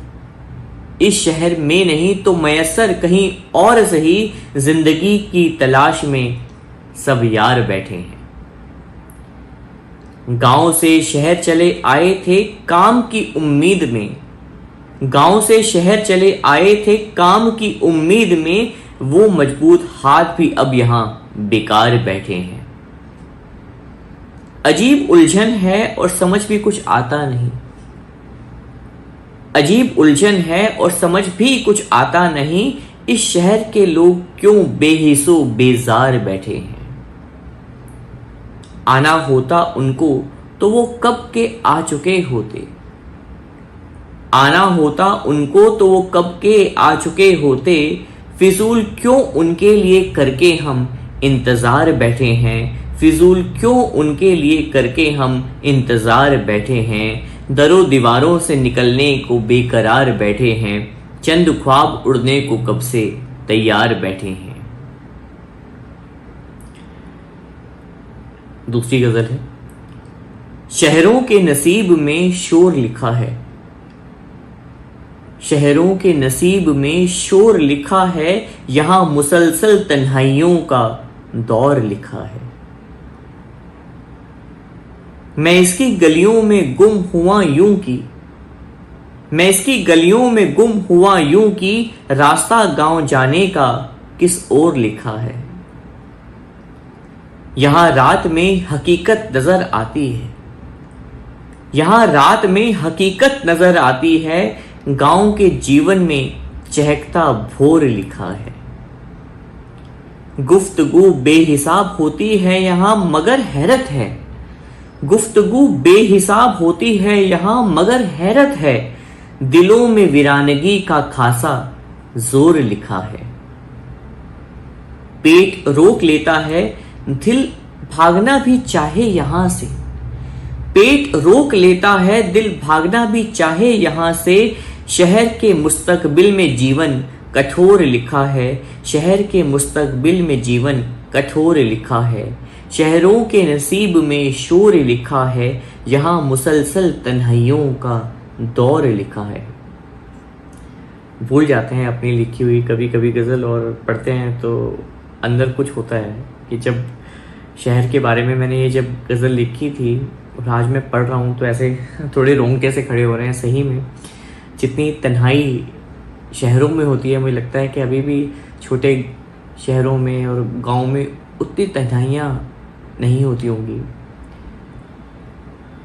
इस शहर में नहीं तो मैसर कहीं और सही, जिंदगी की तलाश में सब यार बैठे हैं। गांव से शहर चले आए थे काम की उम्मीद में, गांव से शहर चले आए थे काम की उम्मीद में, वो मजबूत हाथ भी अब यहां बेकार बैठे हैं। अजीब उलझन है और समझ भी कुछ आता नहीं, अजीब उलझन है और समझ भी कुछ आता नहीं, इस शहर के लोग क्यों बेहिसो बेजार बैठे हैं। आना होता उनको तो वो कब के आ चुके होते, आना होता उनको तो वो कब के आ चुके होते, फिजूल क्यों उनके लिए करके हम इंतजार बैठे हैं, फिजूल क्यों उनके लिए करके हम इंतजार बैठे हैं। दरों दीवारों से निकलने को बेकरार बैठे हैं, चंद ख्वाब उड़ने को कब से तैयार बैठे हैं। दूसरी गजल है, शहरों के नसीब में शोर लिखा है, शहरों के नसीब में शोर लिखा है, यहां मुसलसल तन्हाइयों का दौर लिखा है। मैं इसकी गलियों में गुम हुआ यूं की, मैं इसकी गलियों में गुम हुआ यूं की, रास्ता गांव जाने का किस ओर लिखा है। यहां रात में हकीकत नजर आती है, यहां रात में हकीकत नजर आती है, गांव के जीवन में चहकता भोर लिखा है। गुफ्तगू बेहिसाब होती है यहां मगर हैरत है, गुफ्तगू बेहिसाब होती है यहां मगर हैरत है, दिलों में वीरानगी का खासा जोर लिखा है। पेट रोक लेता है दिल भागना भी चाहे यहां से, पेट रोक लेता है दिल भागना भी चाहे यहां से, शहर के मुस्तकबिल में जीवन कठोर लिखा है, शहर के मुस्तकबिल में जीवन कठोर लिखा है। शहरों के नसीब में शोर लिखा है, यहां मुसलसल तन्हाइयों का दौर लिखा है। भूल जाते हैं अपनी लिखी हुई कभी कभी गज़ल और पढ़ते हैं तो अंदर कुछ होता है कि जब शहर के बारे में मैंने ये जब गज़ल लिखी थी और आज मैं पढ़ रहा हूँ तो ऐसे थोड़े रोंगटे से खड़े हो रहे हैं। सही में जितनी तन्हाई शहरों में होती है, मुझे लगता है कि अभी भी छोटे शहरों में और गांव में उतनी तन्हाइयाँ नहीं होती होंगी।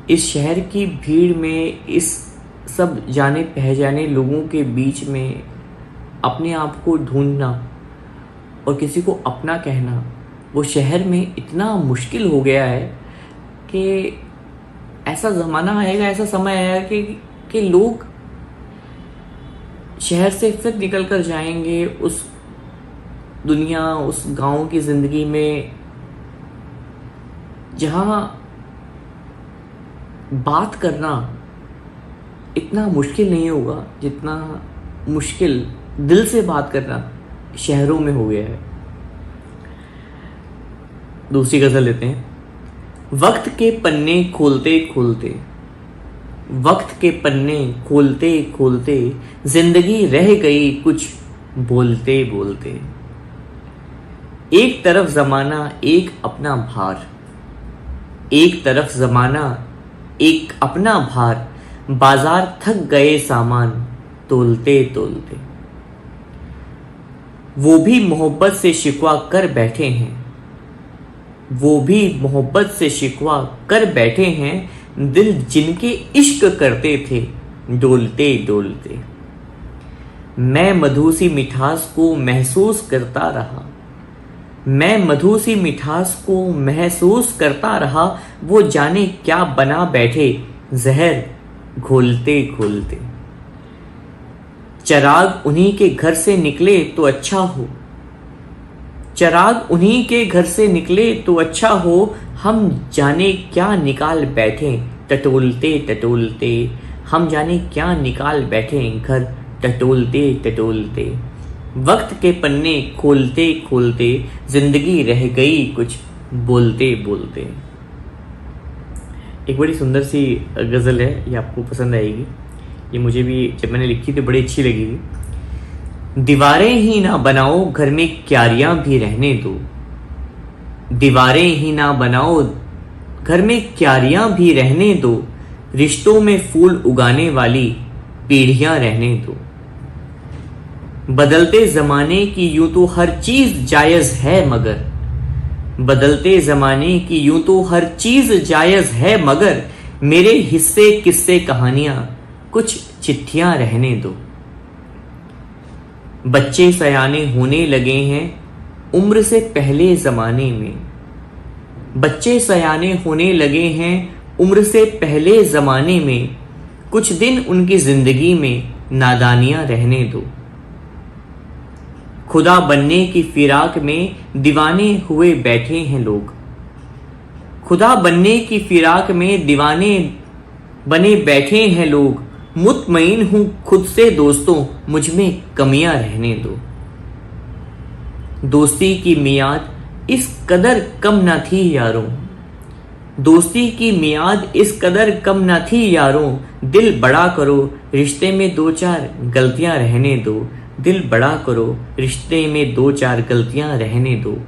इस शहर की भीड़ में, इस सब जाने पहचाने लोगों के बीच में अपने आप को ढूंढना और किसी को अपना कहना, वो शहर में इतना मुश्किल हो गया है कि ऐसा ज़माना आएगा, ऐसा समय आएगा कि लोग शहर से फिर निकल कर जाएंगे उस दुनिया, उस गांव की ज़िंदगी में जहाँ बात करना इतना मुश्किल नहीं होगा जितना मुश्किल दिल से बात करना शहरों में हो गया है। दूसरी गज़ल लेते हैं। वक्त के पन्ने खोलते खोलते, वक्त के पन्ने खोलते खोलते जिंदगी रह गई कुछ बोलते बोलते। एक तरफ ज़माना एक अपना भार, एक तरफ ज़माना एक अपना भार, बाजार थक गए सामान तोलते तोलते। वो भी मोहब्बत से शिकवा कर बैठे हैं, वो भी मोहब्बत से शिकवा कर बैठे हैं, दिल जिनके इश्क करते थे डोलते डोलते। मैं मधुसी मिठास को महसूस करता रहा, मैं मधुसी मिठास को महसूस करता रहा, वो जाने क्या बना बैठे जहर घोलते घोलते। चिराग उन्हीं के घर से निकले तो अच्छा हो, चिराग उन्हीं के घर से निकले तो अच्छा हो, हम जाने क्या निकाल बैठे टटोलते टटोलते, हम जाने क्या निकाल बैठे घर टटोलते टटोलते। वक्त के पन्ने खोलते खोलते जिंदगी रह गई कुछ बोलते बोलते। एक बड़ी सुंदर सी गज़ल है, ये आपको पसंद आएगी। ये मुझे भी जब मैंने लिखी तो बड़ी अच्छी लगी थी। दीवारें ही ना बनाओ घर में क्यारियां भी रहने दो, दीवारें ही ना बनाओ घर में क्यारियां भी रहने दो, रिश्तों में फूल उगाने वाली पीढ़ियां रहने दो। बदलते ज़माने की यूं तो हर चीज़ जायज़ है मगर, बदलते ज़माने की यूं तो हर चीज़ जायज़ है मगर, मेरे हिस्से किस्से कहानियां कुछ चिट्ठियां रहने दो। बच्चे सयाने होने लगे हैं उम्र से पहले ज़माने में, बच्चे सयाने होने लगे हैं उम्र से पहले ज़माने में, कुछ दिन उनकी ज़िंदगी में नादानियां रहने दो। खुदा बनने की फिराक में दीवाने हुए बैठे हैं लोग, खुदा बनने की फिराक में दीवाने बने बैठे हैं लोग, मुतमईन हूं खुद से दोस्तों मुझ में कमियां रहने दो। दोस्ती की मियाद इस कदर कम न थी यारों, दोस्ती की मियाद इस कदर कम न थी यारों, दिल बड़ा करो रिश्ते में दो चार गलतियां रहने दो, दिल बड़ा करो रिश्ते में दो चार गलतियां रहने दो।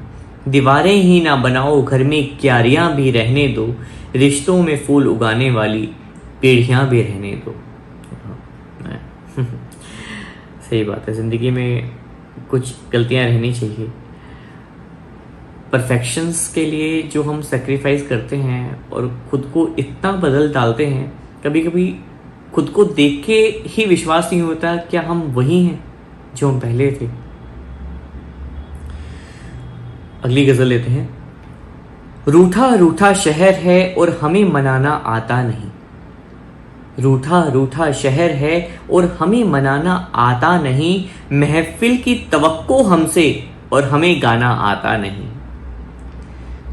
दीवारें ही ना बनाओ घर में क्यारियां भी रहने दो, रिश्तों में फूल उगाने वाली पीढ़ियां भी रहने दो। सही बात है, ज़िंदगी में कुछ गलतियां रहनी चाहिए। परफेक्शंस के लिए जो हम सेक्रीफाइस करते हैं और खुद को इतना बदल डालते हैं, कभी कभी खुद को देख के ही विश्वास नहीं होता क्या हम वही हैं जो हम पहले थे। अगली गजल लेते हैं। रूठा रूठा शहर है और हमें मनाना आता नहीं, रूठा रूठा शहर है और हमें मनाना आता नहीं, महफिल की तवक्को हमसे और हमें गाना आता नहीं।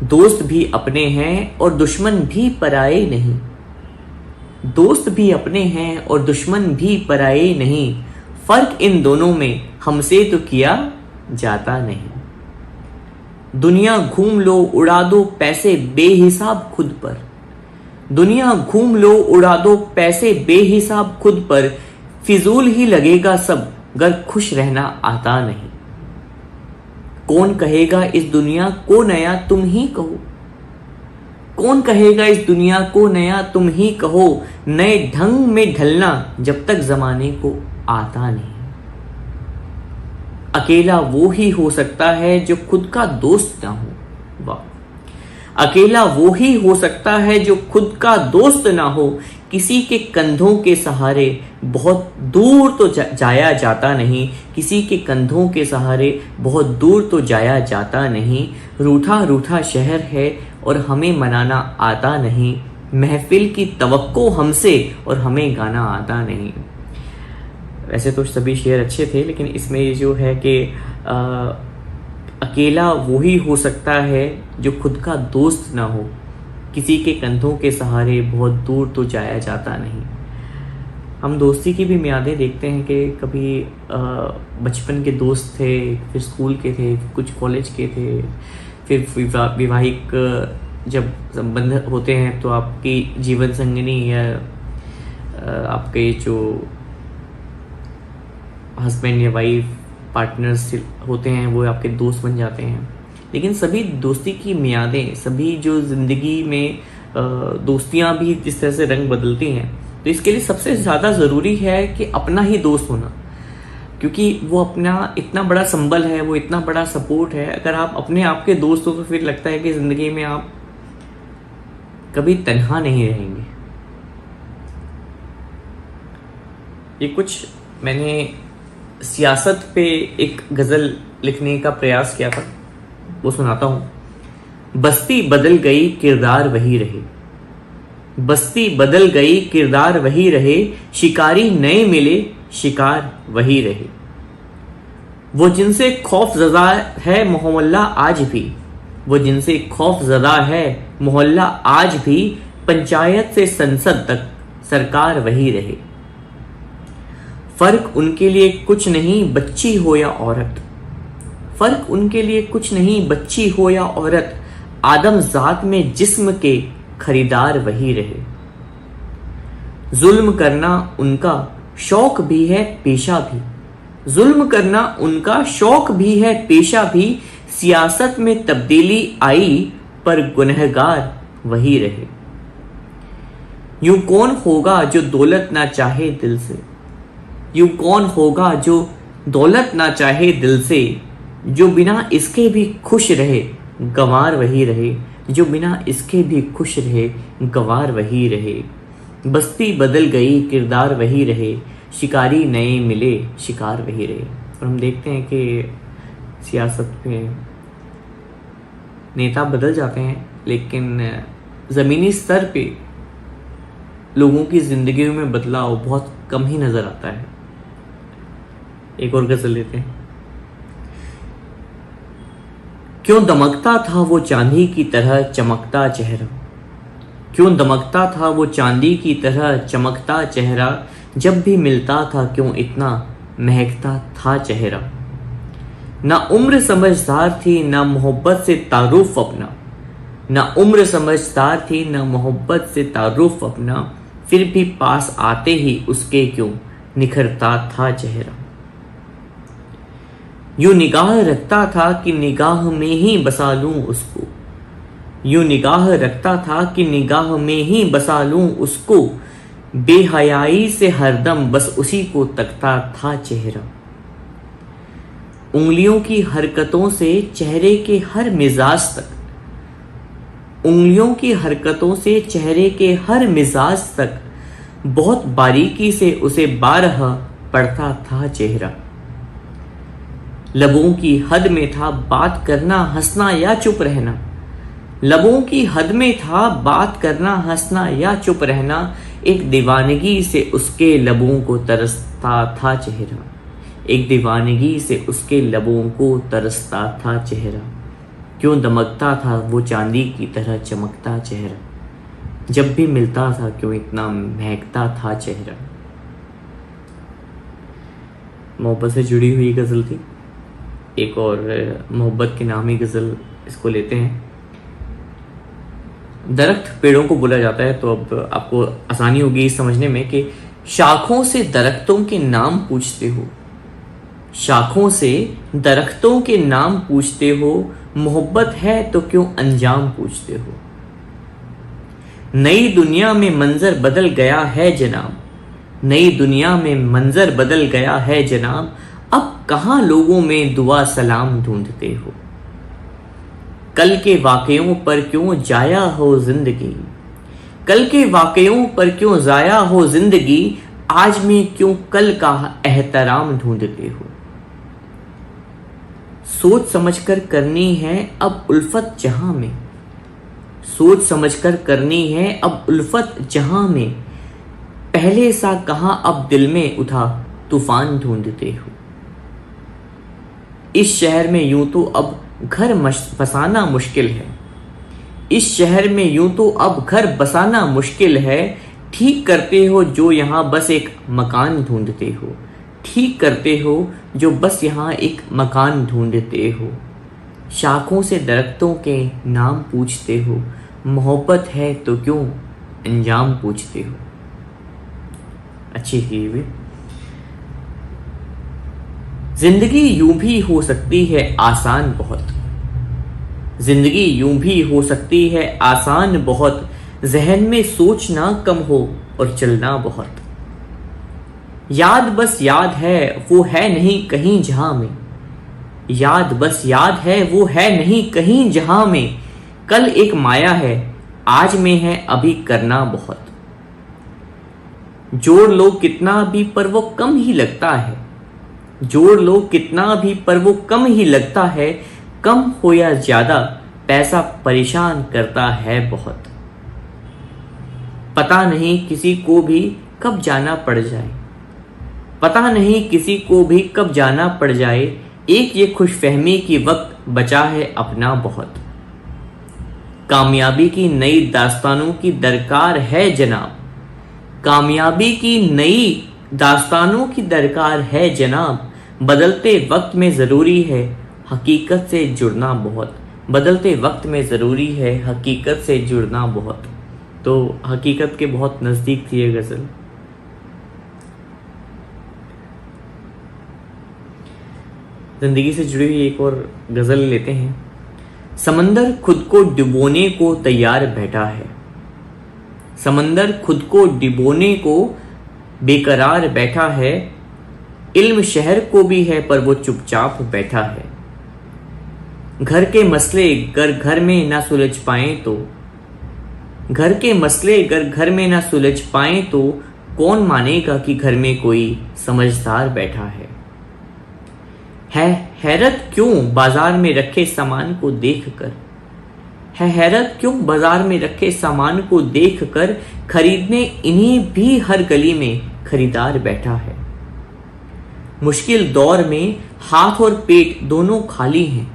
दोस्त भी अपने हैं और दुश्मन भी पराए नहीं, दोस्त भी अपने हैं और दुश्मन भी पराए नहीं, फर्क इन दोनों में हमसे तो किया जाता नहीं। दुनिया घूम लो उड़ा दो पैसे बेहिसाब खुद पर, दुनिया घूम लो उड़ा दो पैसे बेहिसाब खुद पर, फिजूल ही लगेगा सब गर खुश रहना आता नहीं। कौन कहेगा इस दुनिया को नया तुम ही कहो, कौन कहेगा इस दुनिया को नया, तुम ही कहो नए ढंग में ढलना, जब तक जमाने को आता नहीं। अकेला वो ही हो सकता है जो खुद का दोस्त ना हो। वाह। अकेला वो ही हो सकता है जो खुद का दोस्त ना हो, किसी के कंधों के सहारे बहुत दूर तो जाया जाता नहीं, किसी के कंधों के सहारे बहुत दूर तो जाया जाता नहीं। रूठा रूठा शहर है और हमें मनाना आता नहीं, महफिल की तवक्को हमसे और हमें गाना आता नहीं। वैसे तो सभी शेर अच्छे थे, लेकिन इसमें ये जो है कि अकेला वो ही हो सकता है जो खुद का दोस्त ना हो, किसी के कंधों के सहारे बहुत दूर तो जाया जाता नहीं। हम दोस्ती की भी मियादें देखते हैं कि कभी बचपन के दोस्त थे, फिर स्कूल के थे, कुछ कॉलेज के थे, फिर विवाहिक जब संबंध होते हैं तो आपकी जीवन संगिनी या आपके जो हस्बैंड या वाइफ पार्टनर्स होते हैं वो आपके दोस्त बन जाते हैं। लेकिन सभी दोस्ती की मियादें, सभी जो ज़िंदगी में दोस्तियां भी जिस तरह से रंग बदलती हैं, तो इसके लिए सबसे ज़्यादा ज़रूरी है कि अपना ही दोस्त होना, क्योंकि वो अपना इतना बड़ा संबल है, वो इतना बड़ा सपोर्ट है। अगर आप अपने आप के दोस्त हो तो फिर लगता है कि ज़िंदगी में आप कभी तन्हा नहीं रहेंगे। ये कुछ मैंने सियासत पे एक गज़ल लिखने का प्रयास किया था, वो सुनाता हूं। बस्ती बदल गई किरदार वही रहे, बस्ती बदल गई किरदार वही रहे, शिकारी नए मिले शिकार वही रहे। वो जिनसे खौफ ज़दा है मोहल्ला आज भी, वो जिनसे खौफ ज़दा है मोहल्ला आज भी, पंचायत से संसद तक सरकार वही रहे। फर्क उनके लिए कुछ नहीं बच्ची हो या औरत, फर्क उनके लिए कुछ नहीं बच्ची हो या औरत, आदम जात में जिस्म के खरीदार वही रहे। जुल्म करना उनका शौक भी है पेशा भी, जुल्म करना उनका शौक भी है पेशा भी, सियासत में तब्दीली आई पर गुनहगार वही रहे। यूं कौन होगा जो दौलत ना चाहे दिल से, यूं कौन होगा जो दौलत ना चाहे दिल से, जो बिना इसके भी खुश रहे गंवार वही रहे, जो बिना इसके भी खुश रहे गंवार वही रहे। बस्ती बदल गई किरदार वही रहे, शिकारी नए मिले शिकार वही रहे। और हम देखते हैं कि सियासत में नेता बदल जाते हैं, लेकिन ज़मीनी स्तर पे लोगों की ज़िंदगी में बदलाव बहुत कम ही नज़र आता है। एक और गज़ल लेते हैं। क्यों दमकता था वो चांदी की तरह चमकता चेहरा, क्यों दमकता था वो चांदी की तरह चमकता चेहरा, जब भी मिलता था क्यों इतना महकता था चेहरा। ना उम्र समझदार थी ना मोहब्बत से तारुफ अपना, ना उम्र समझदार थी ना मोहब्बत से तारुफ अपना, फिर भी पास आते ही उसके क्यों निखरता था चेहरा। यूं निगाह रखता था कि निगाह में ही बसा लूं उसको, यूं निगाह रखता था कि निगाह में ही बसा लूं उसको, बेहयाई से हरदम बस उसी को तकता था चेहरा। उंगलियों की हरकतों से चेहरे के हर मिजाज तक, उंगलियों की हरकतों से चेहरे के हर मिजाज तक, बहुत बारीकी से उसे बारह पड़ता था चेहरा। लबों की हद में था बात करना हंसना या चुप रहना, लबों की हद में था बात करना हंसना या चुप रहना, एक दीवानगी से उसके लबों को तरसता था चेहरा, एक दीवानगी से उसके लबों को तरसता था चेहरा। क्यों दमकता था वो चांदी की तरह चमकता चेहरा, जब भी मिलता था क्यों इतना महकता था चेहरा। मोहब्बत से जुड़ी हुई गज़ल थी। एक और मोहब्बत के नाम ही गज़ल इसको लेते हैं। दरख्त पेड़ों को बोला जाता है, तो अब आपको आसानी होगी समझने में कि शाखों से दरख्तों के नाम पूछते हो, शाखों से दरख्तों के नाम पूछते हो, मोहब्बत है तो क्यों अंजाम पूछते हो। नई दुनिया में मंजर बदल गया है जनाब, नई दुनिया में मंजर बदल गया है जनाब, अब कहाँ लोगों में दुआ सलाम ढूंढते हो। कल के वाकयों पर क्यों जाया हो जिंदगी, कल के वाकयों पर क्यों जाया हो जिंदगी, आज में क्यों कल का एहतराम ढूंढते हो। सोच समझकर करनी है अब उल्फत जहां में, सोच समझकर करनी है अब उल्फत जहां में, पहले सा कहां अब दिल में उठा तूफान ढूंढते हो। इस शहर में यूं तो अब घर बसाना मुश्किल है, इस शहर में यूं तो अब घर बसाना मुश्किल है, ठीक करते हो जो यहाँ बस एक मकान ढूंढते हो, ठीक करते हो जो बस यहाँ एक मकान ढूंढते हो। शाखों से दरख्तों के नाम पूछते हो, मोहब्बत है तो क्यों अंजाम पूछते हो। अच्छी थी भी। जिंदगी यूं भी हो सकती है आसान बहुत, जिंदगी यूं भी हो सकती है आसान बहुत, जहन में सोचना कम हो और चलना बहुत। याद बस याद है वो है नहीं कहीं जहां में, याद बस याद है वो है नहीं कहीं जहां में, कल एक माया है आज में है अभी करना बहुत। जोड़ लो कितना भी पर वो कम ही लगता है, जोड़ लो कितना भी पर वो कम ही लगता है, कम हो या ज्यादा पैसा परेशान करता है बहुत। पता नहीं किसी को भी कब जाना पड़ जाए, पता नहीं किसी को भी कब जाना पड़ जाए, एक ये खुशफहमी की वक्त बचा है अपना बहुत। कामयाबी की नई दास्तानों की दरकार है जनाब, कामयाबी की नई दास्तानों की दरकार है जनाब, बदलते वक्त में ज़रूरी है हकीकत से जुड़ना बहुत, बदलते वक्त में ज़रूरी है हकीकत से जुड़ना बहुत। तो हकीकत के बहुत नज़दीक थी ये गज़ल। ज़िंदगी से जुड़ी हुई एक और गज़ल लेते हैं। समंदर खुद को डुबोने को तैयार बैठा है, समंदर खुद को डुबोने को बेकरार बैठा है, इल्म शहर को भी है पर वो चुपचाप बैठा है। घर के मसले अगर घर में ना सुलझ पाए तो, घर के मसले अगर घर में ना सुलझ पाए तो, कौन मानेगा कि घर में कोई समझदार बैठा है। हैरत क्यों बाजार में रखे सामान को देखकर, है हैरत क्यों बाजार में रखे सामान को देखकर, खरीदने इन्हें भी हर गली में खरीदार बैठा है। मुश्किल दौर में हाथ और पेट दोनों खाली हैं,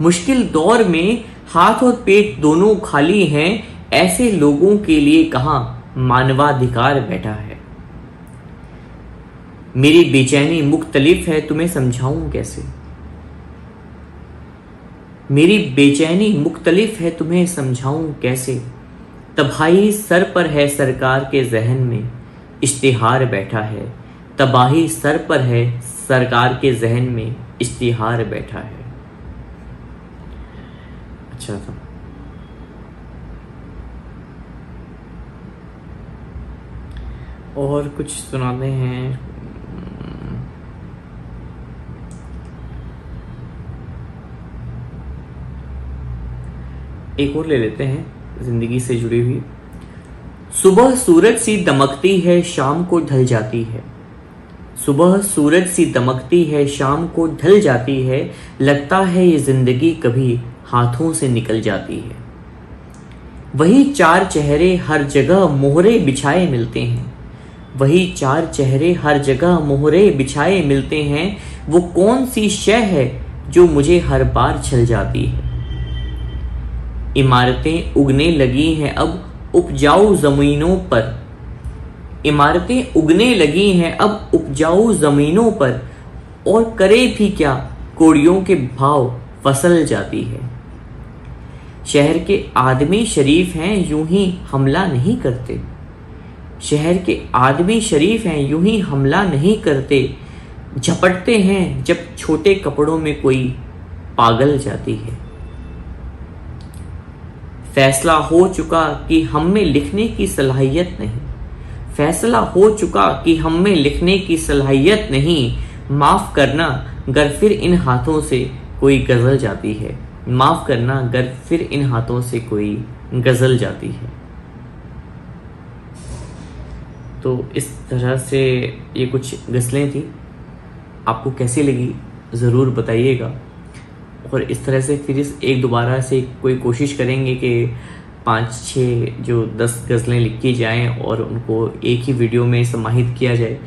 मुश्किल दौर में हाथ और पेट दोनों खाली हैं, ऐसे लोगों के लिए कहाँ मानवाधिकार बैठा है। मेरी बेचैनी मुख्तलिफ है तुम्हें समझाऊं कैसे, मेरी बेचैनी मुख्तलिफ है तुम्हें समझाऊं कैसे, तबाही सर पर है सरकार के जहन में इश्तिहार बैठा है, तबाही सर पर है सरकार के जहन में इश्तिहार बैठा है। अच्छा था। और कुछ सुनाते हैं। एक और ले लेते हैं जिंदगी से जुड़ी हुई। सुबह सूरज सी दमकती है शाम को ढल जाती है, सुबह सूरज सी दमकती है शाम को ढल जाती है, लगता है ये जिंदगी कभी हाथों से निकल जाती है। वही चार चेहरे हर जगह मोहरे बिछाए मिलते हैं, वही चार चेहरे हर जगह मोहरे बिछाए मिलते हैं, वो कौन सी शय है जो मुझे हर बार छल जाती है। इमारतें उगने लगी हैं अब उपजाऊ जमीनों पर, इमारतें उगने लगी हैं अब उपजाऊ जमीनों पर, और करे भी क्या कोड़ियों के भाव फसल जाती है। शहर के आदमी शरीफ हैं यूं ही हमला नहीं करते, शहर के आदमी शरीफ हैं यूं ही हमला नहीं करते, झपटते हैं जब छोटे कपड़ों में कोई पागल जाती है। फैसला हो चुका कि हम में लिखने की सलाहियत नहीं, फैसला हो चुका कि हम में लिखने की सलाहियत नहीं। माफ़ करना गर फिर इन हाथों से कोई गज़ल जाती है, माफ़ करना गर फिर इन हाथों से कोई गज़ल जाती है। तो इस तरह से ये कुछ गज़लें थी। आपको कैसी लगी ज़रूर बताइएगा। और इस तरह से फिर एक दोबारा से कोई कोशिश करेंगे कि 5-6 जो 10 गज़लें लिखी जाएं और उनको एक ही वीडियो में समाहित किया जाए।